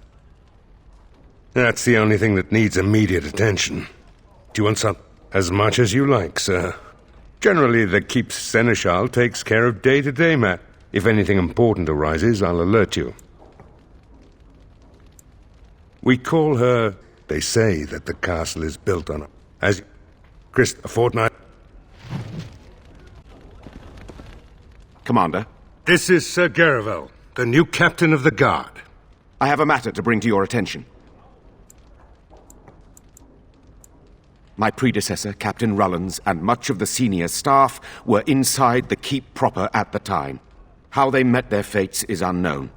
That's the only thing that needs immediate attention. Do you want some? As much as you like, sir. Generally, the Keep's Seneschal takes care of day-to-day matters. If anything important arises, I'll alert you. We call her... They say that the castle is built on... As... Chris, a fortnight... Commander? This is Sir Garavel, the new captain of the guard. I have a matter to bring to your attention. My predecessor, Captain Rullans, and much of the senior staff were inside the keep proper at the time. How they met their fates is unknown.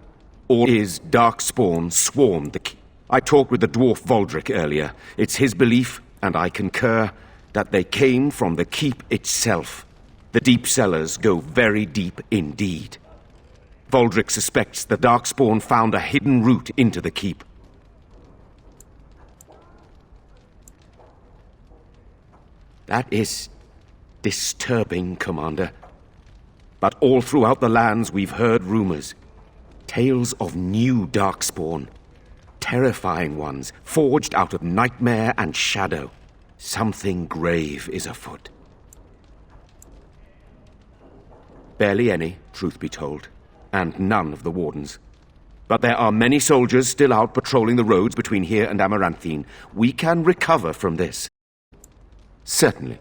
All is Darkspawn swarmed the keep. I talked with the dwarf Voldric earlier. It's his belief, and I concur, that they came from the keep itself. The deep cellars go very deep indeed. Voldric suspects the Darkspawn found a hidden route into the keep. That is disturbing, Commander. But all throughout the lands we've heard rumors. Tales of new Darkspawn. Terrifying ones, forged out of nightmare and shadow. Something grave is afoot. Barely any, truth be told, and none of the wardens. But there are many soldiers still out patrolling the roads between here and Amaranthine. We can recover from this. Certainly.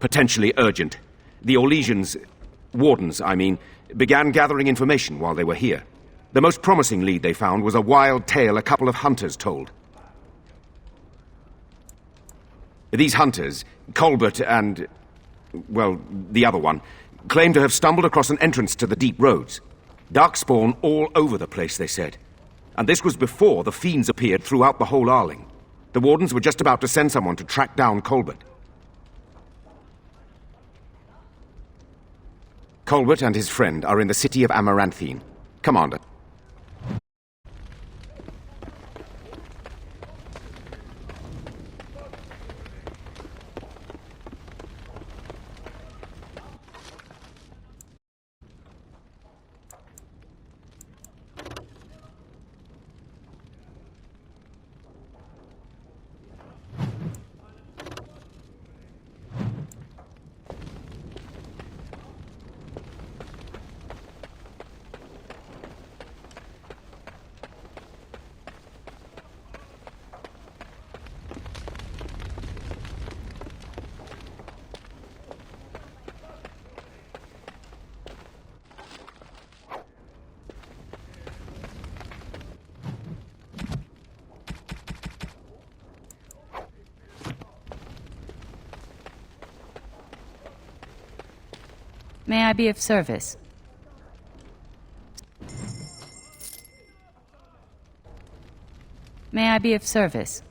Potentially urgent. The Orlesians, wardens, I mean, began gathering information while they were here. The most promising lead they found was a wild tale a couple of hunters told. These hunters, Colbert and, well, the other one, claimed to have stumbled across an entrance to the deep roads. Darkspawn all over the place, they said. And this was before the fiends appeared throughout the whole Arling. The wardens were just about to send someone to track down Colbert. Colbert and his friend are in the city of Amaranthine. Commander. May I be of service? May I be of service?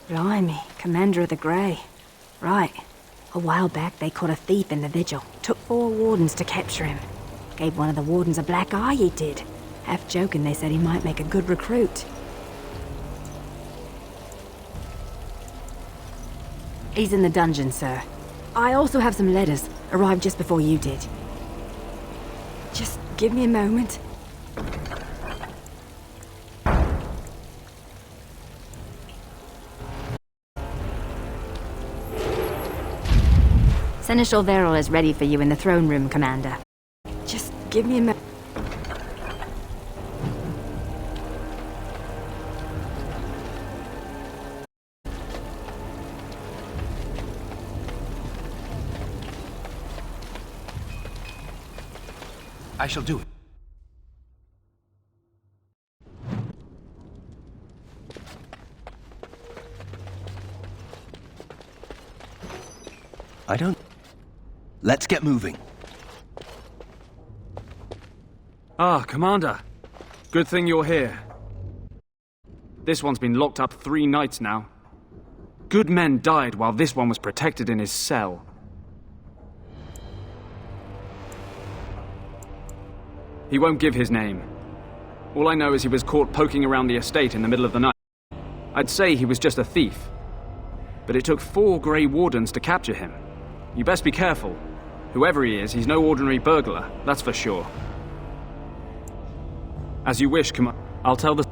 Blimey, Commander of the Grey. Right. A while back they caught a thief in the vigil. Took 4 wardens to capture him. Gave one of the wardens a black eye, he did. Half joking, they said he might make a good recruit. He's in the dungeon, sir. I also have some letters. Arrived just before you did. Just give me a moment. Seneschal Verrill is ready for you in the throne room, Commander. Just give me a moment. I shall do it. I don't... Let's get moving. Ah, Commander. Good thing you're here. This one's been locked up 3 nights now. Good men died while this one was protected in his cell. He won't give his name. All I know is he was caught poking around the estate in the middle of the night. I'd say he was just a thief. But it took 4 Grey Wardens to capture him. You best be careful. Whoever he is, he's no ordinary burglar, that's for sure. As you wish, I'll tell the...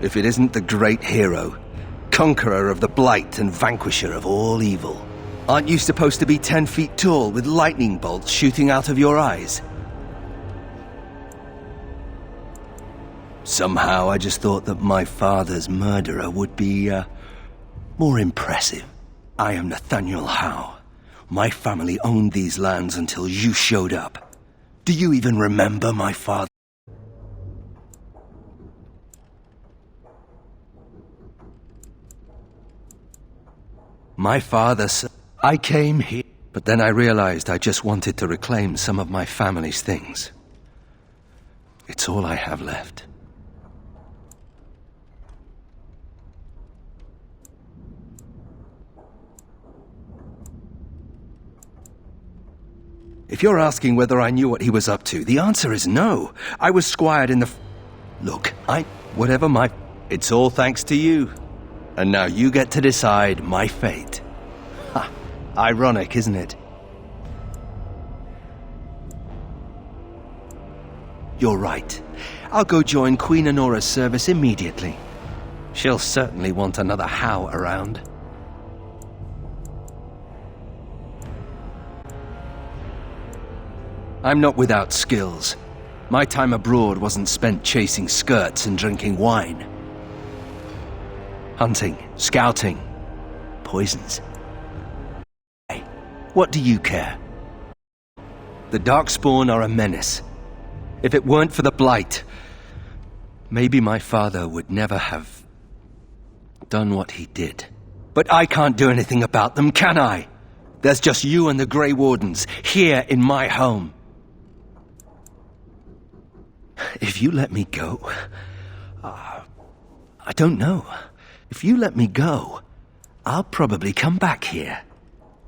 If it isn't the great hero, conqueror of the Blight and vanquisher of all evil. Aren't you supposed to be 10 feet tall with lightning bolts shooting out of your eyes? Somehow I just thought that my father's murderer would be, more impressive. I am Nathaniel Howe. My family owned these lands until you showed up. Do you even remember my father? My father said, I came here, but then I realized I just wanted to reclaim some of my family's things. It's all I have left. If you're asking whether I knew what he was up to, the answer is no. I was squired in the... Look, whatever my... It's all thanks to you. And now you get to decide my fate. Ha! Ironic, isn't it? You're right. I'll go join Queen Honora's service immediately. She'll certainly want another Howe around. I'm not without skills. My time abroad wasn't spent chasing skirts and drinking wine. Hunting, scouting, poisons. Hey, what do you care? The Darkspawn are a menace. If it weren't for the Blight, maybe my father would never have done what he did. But I can't do anything about them, can I? There's just you and the Grey Wardens here in my home. If you let me go... I don't know. If you let me go, I'll probably come back here.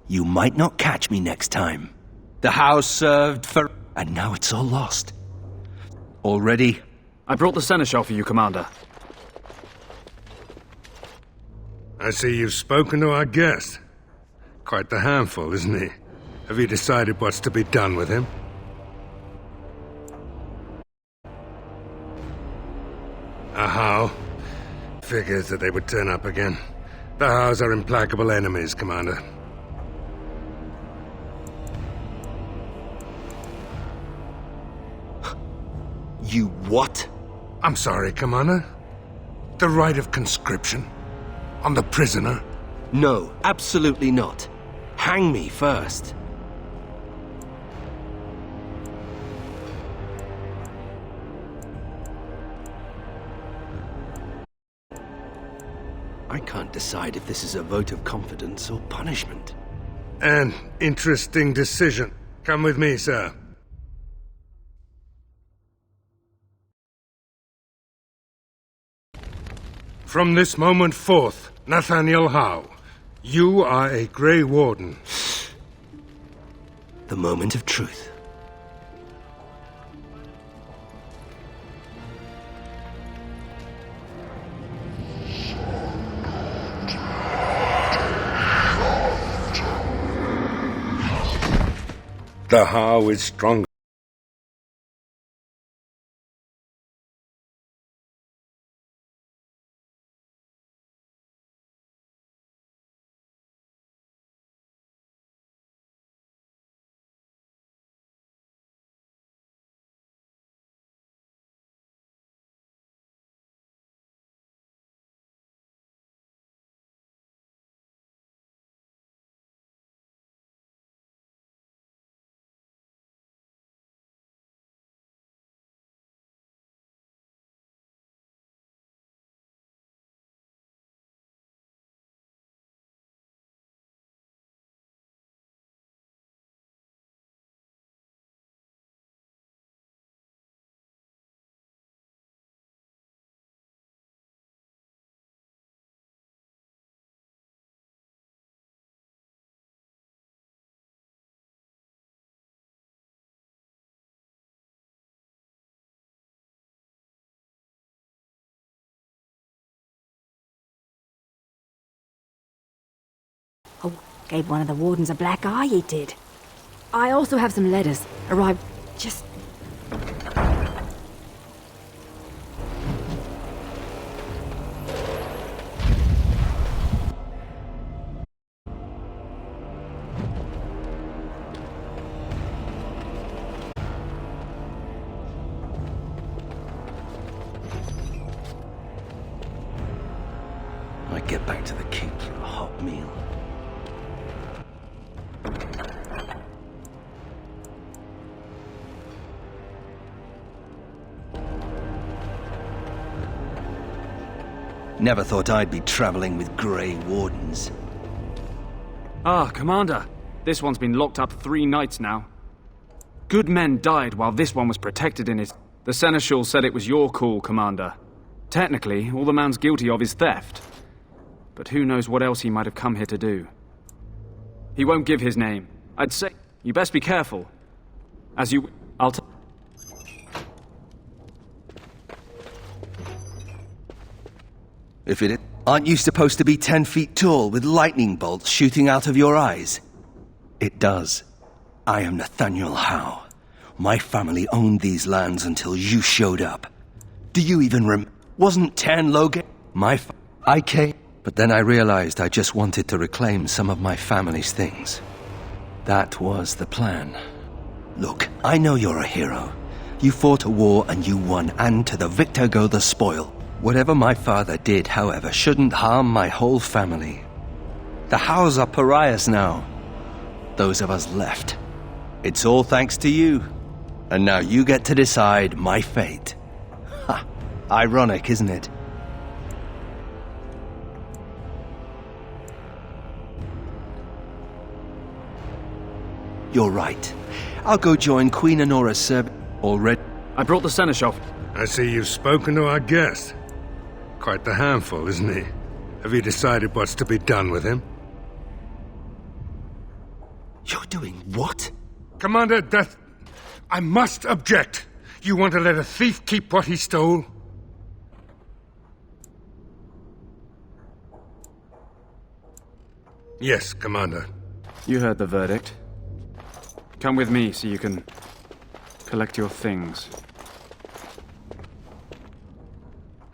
You might not catch me next time. The house served for... And now it's all lost. Already? I brought the seneschal for you, Commander. I see you've spoken to our guest. Quite the handful, isn't he? Have you decided what's to be done with him? A Howe? Figures that they would turn up again. The Howes are implacable enemies, Commander. You what? I'm sorry, Commander. The right of conscription? On the prisoner? No, absolutely not. Hang me first. I can't decide if this is a vote of confidence or punishment. An interesting decision. Come with me, sir. From this moment forth, Nathaniel Howe, you are a Grey Warden. The moment of truth. The Howe is stronger. Oh, gave one of the wardens a black eye, he did. I also have some letters. Arrived just... I get back to the keep for a hot meal. Never thought I'd be traveling with Grey Wardens. Ah, Commander. This one's been locked up 3 nights now. Good men died while this one was protected in his... The Seneschal said it was your call, Commander. Technically, all the man's guilty of is theft. But who knows what else he might have come here to do. He won't give his name. I'd say you best be careful. As you... I'll tell... If it... Aren't you supposed to be 10 feet tall with lightning bolts shooting out of your eyes? It does. I am Nathaniel Howe. My family owned these lands until you showed up. Do you even Wasn't Tan Logan... I came... But then I realized I just wanted to reclaim some of my family's things. That was the plan. Look, I know you're a hero. You fought a war and you won, and to the victor go the spoil. Whatever my father did, however, shouldn't harm my whole family. The Howes are pariahs now. Those of us left. It's all thanks to you. And now you get to decide my fate. Ha! Ironic, isn't it? You're right. I'll go join Queen Honora's service already. I brought the Seneschal. I see you've spoken to our guest. Quite the handful, isn't he? Have you decided what's to be done with him? You're doing what? Commander, I must object. You want to let a thief keep what he stole? Yes, Commander. You heard the verdict. Come with me so you can collect your things.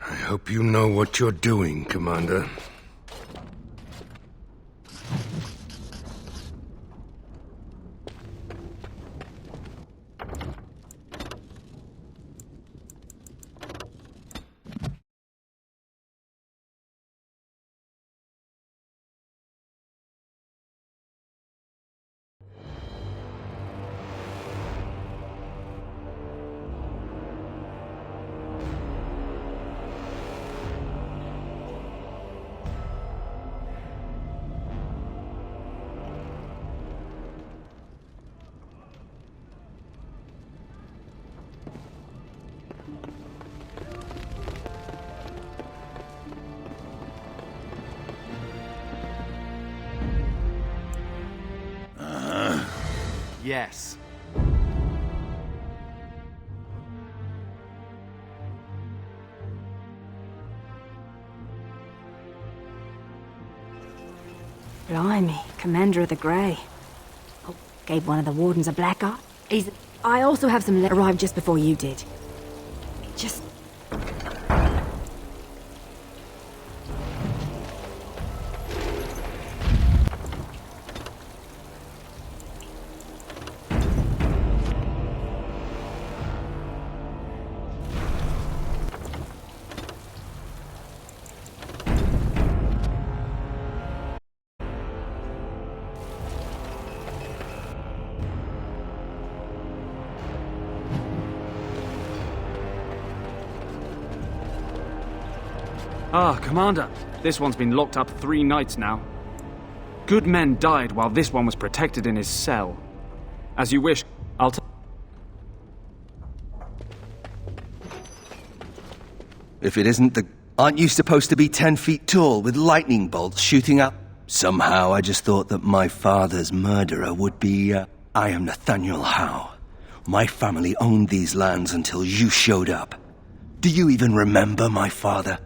I hope you know what you're doing, Commander. Yes. Blimey, Commander of the Grey. Oh, gave one of the wardens a black eye. I also have some arrived just before you did. Just... Ah, Commander. This one's been locked up 3 nights now. Good men died while this one was protected in his cell. As you wish, I'll If it isn't the... Aren't you supposed to be 10 feet tall with lightning bolts shooting out? Somehow I just thought that my father's murderer would be, I am Nathaniel Howe. My family owned these lands until you showed up. Do you even remember my father?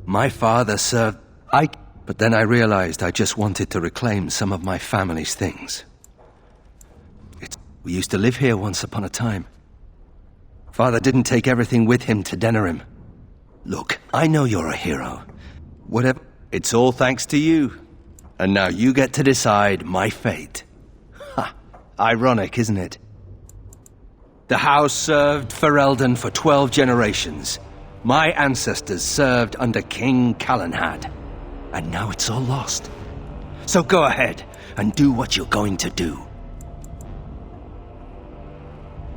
My father served... But then I realized I just wanted to reclaim some of my family's things. We used to live here once upon a time. Father didn't take everything with him to Denerim. Look, I know you're a hero. Whatever. It's all thanks to you. And now you get to decide my fate. Ha! Ironic, isn't it? The house served Ferelden for 12 generations. My ancestors served under King Calenhad. And now it's all lost. So go ahead and do what you're going to do.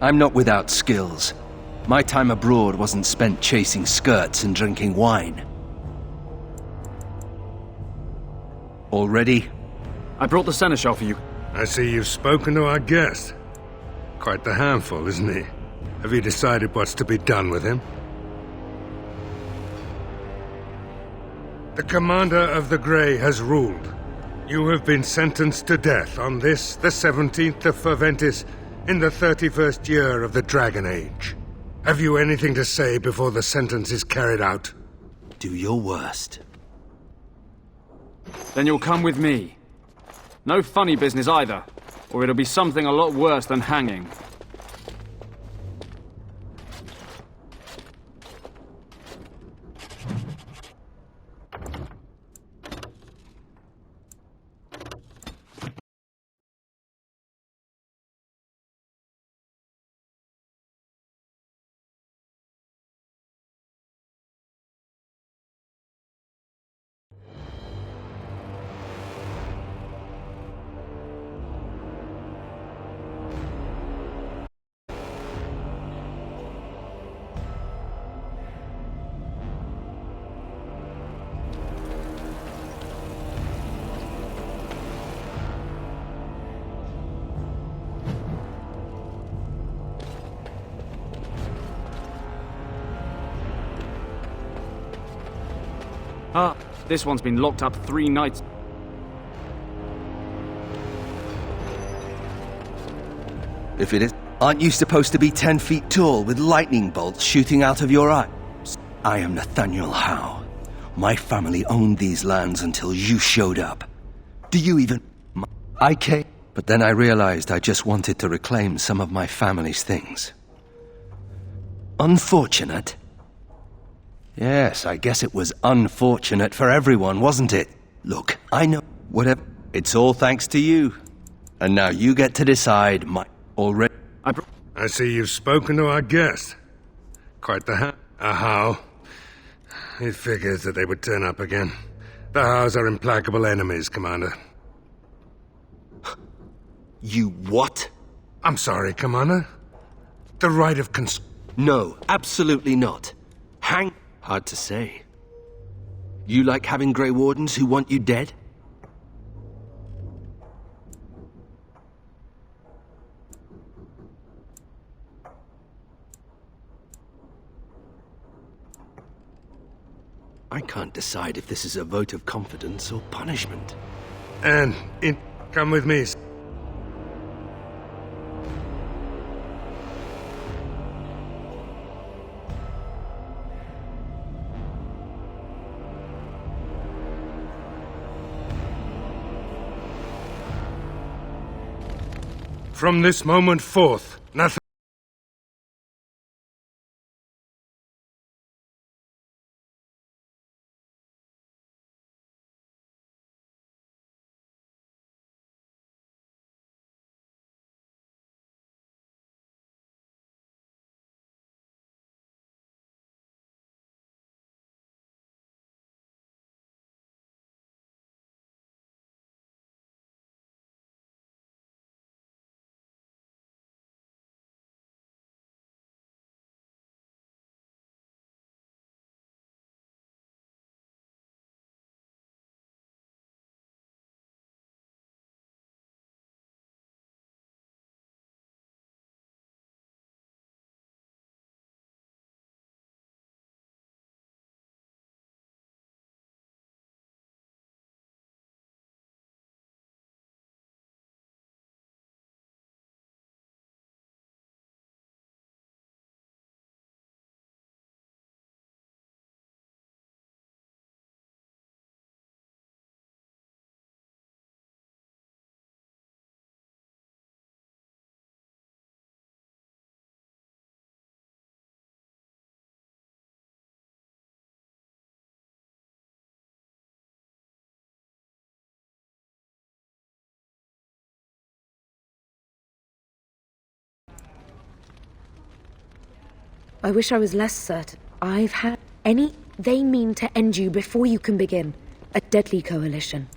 I'm not without skills. My time abroad wasn't spent chasing skirts and drinking wine. All ready? I brought the seneschal for you. I see you've spoken to our guest. Quite the handful, isn't he? Have you decided what's to be done with him? The Commander of the Grey has ruled. You have been sentenced to death on this, the 17th of Ferventis, in the 31st year of the Dragon Age. Have you anything to say before the sentence is carried out? Do your worst. Then you'll come with me. No funny business either, or it'll be something a lot worse than hanging. Ah, this one's been locked up 3 nights. If it is, aren't you supposed to be 10 feet tall with lightning bolts shooting out of your eyes? I am Nathaniel Howe. My family owned these lands until you showed up. Do you even... I came... But then I realized I just wanted to reclaim some of my family's things. Unfortunate? Yes, I guess it was unfortunate for everyone, wasn't it? Look, I know... Whatever... It's all thanks to you. And now you get to decide my... Already... I see you've spoken to our guest. Quite the how. It figures that they would turn up again. The Hows are implacable enemies, Commander. You what? I'm sorry, Commander. The right of No, absolutely not. Hang... Hard to say. You like having Grey Wardens who want you dead? I can't decide if this is a vote of confidence or punishment. And come with me. From this moment forth, nothing I wish I was less certain. I've had any... They mean to end you before you can begin. A deadly coalition.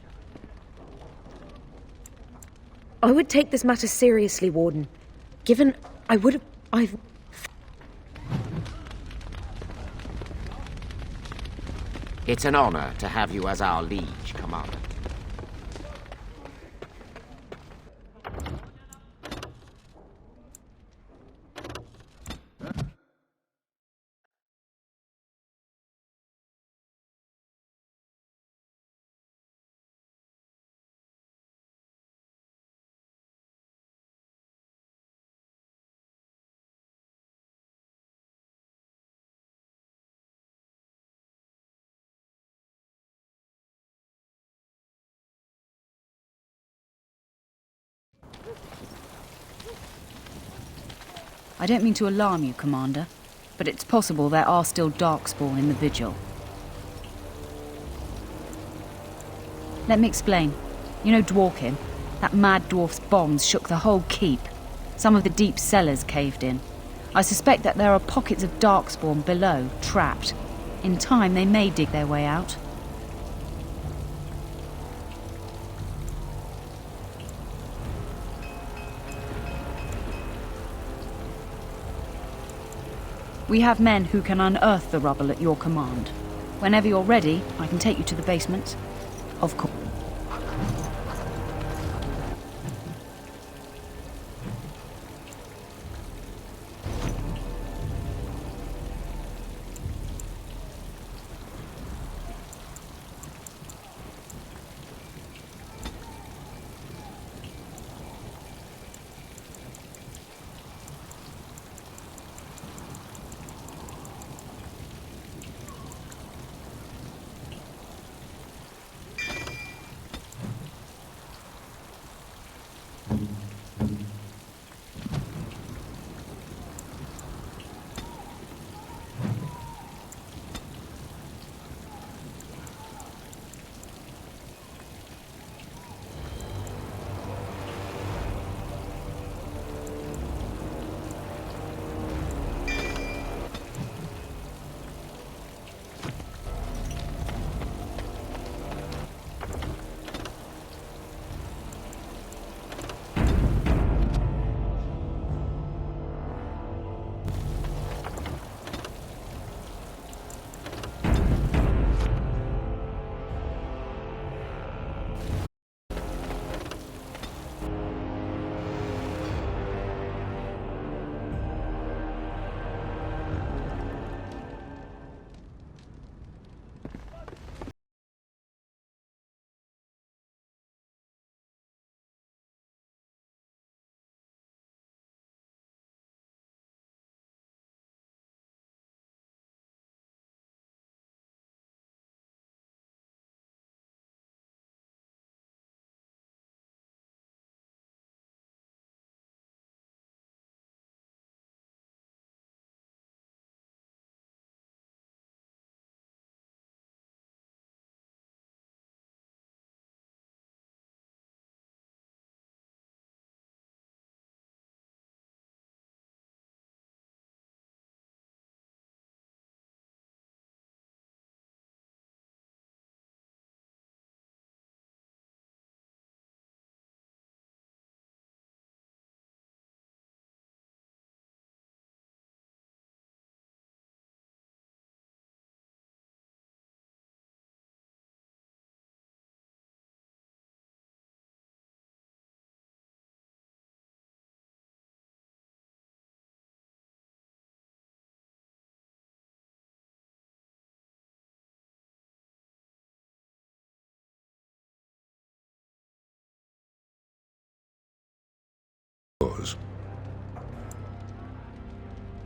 I would take this matter seriously, Warden. Given I would have... I've... It's an honor to have you as our liege, Commander. I don't mean to alarm you, Commander, but it's possible there are still Darkspawn in the Vigil. Let me explain. You know Dworkin? That mad dwarf's bombs shook the whole keep. Some of the deep cellars caved in. I suspect that there are pockets of Darkspawn below, trapped. In time, they may dig their way out. We have men who can unearth the rubble at your command. Whenever you're ready, I can take you to the basement. Of course.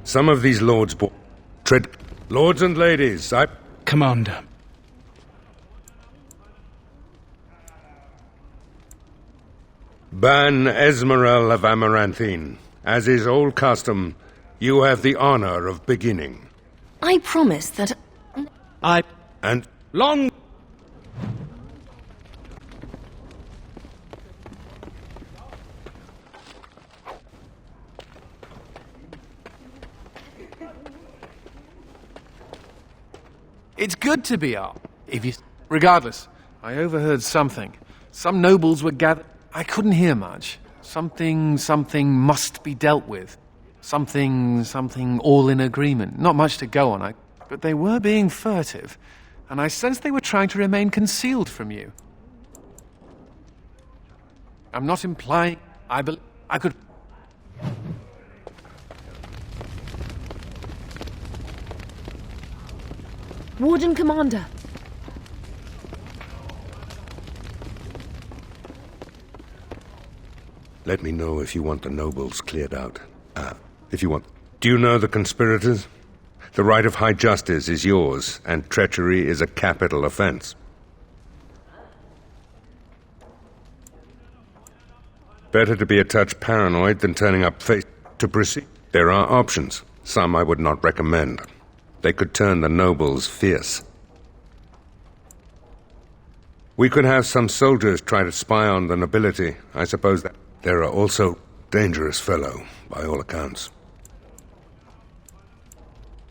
Some of these lords tread... Lords and ladies, Commander. Ban Esmeralda of Amaranthine. As is old custom, you have the honor of beginning. I promise that... And... Long... It's good to be up. If you... Regardless, I overheard something. Some nobles were gathered. I couldn't hear much. Something must be dealt with. Something all in agreement. Not much to go on, but they were being furtive. And I sensed they were trying to remain concealed from you. I'm not implying I could... Warden Commander! Let me know if you want the nobles cleared out. If you want... Do you know the conspirators? The right of high justice is yours, and treachery is a capital offense. Better to be a touch paranoid than turning up face to proceed. There are options. Some I would not recommend. They could turn the nobles fierce. We could have some soldiers try to spy on the nobility. I suppose that there are also dangerous fellow, by all accounts.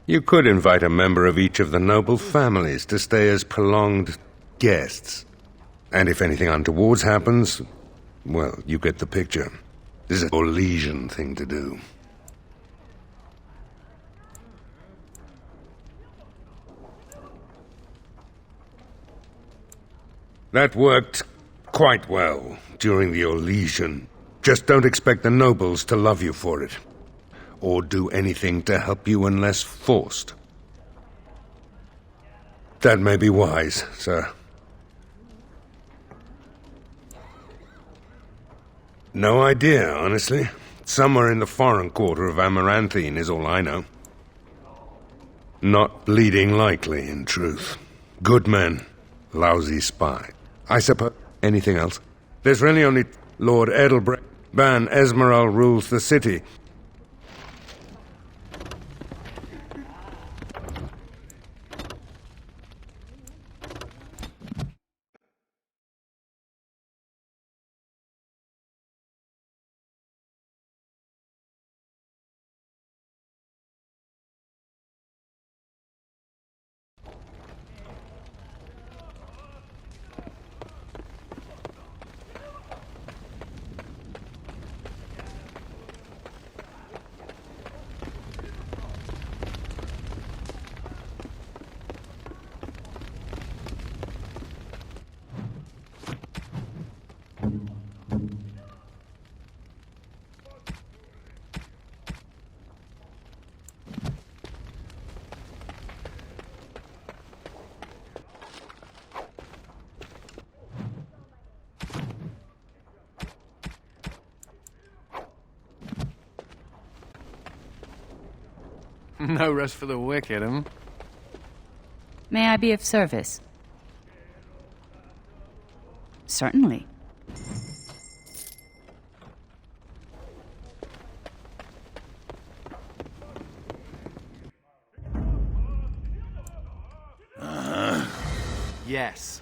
You could invite a member of each of the noble families to stay as prolonged guests. And if anything untoward happens, well, you get the picture. This is a Orlesian thing to do. That worked quite well during the Orlesian. Just don't expect the nobles to love you for it, or do anything to help you unless forced. That may be wise, sir. No idea, honestly. Somewhere in the foreign quarter of Amaranthine is all I know. Not bleeding likely, in truth. Good men, lousy spy. I suppose. Anything else? There's really only Lord Edelbrecht. Ban Esmeralda rules the city. No rest for the wicked, huh? May I be of service? Certainly. Yes.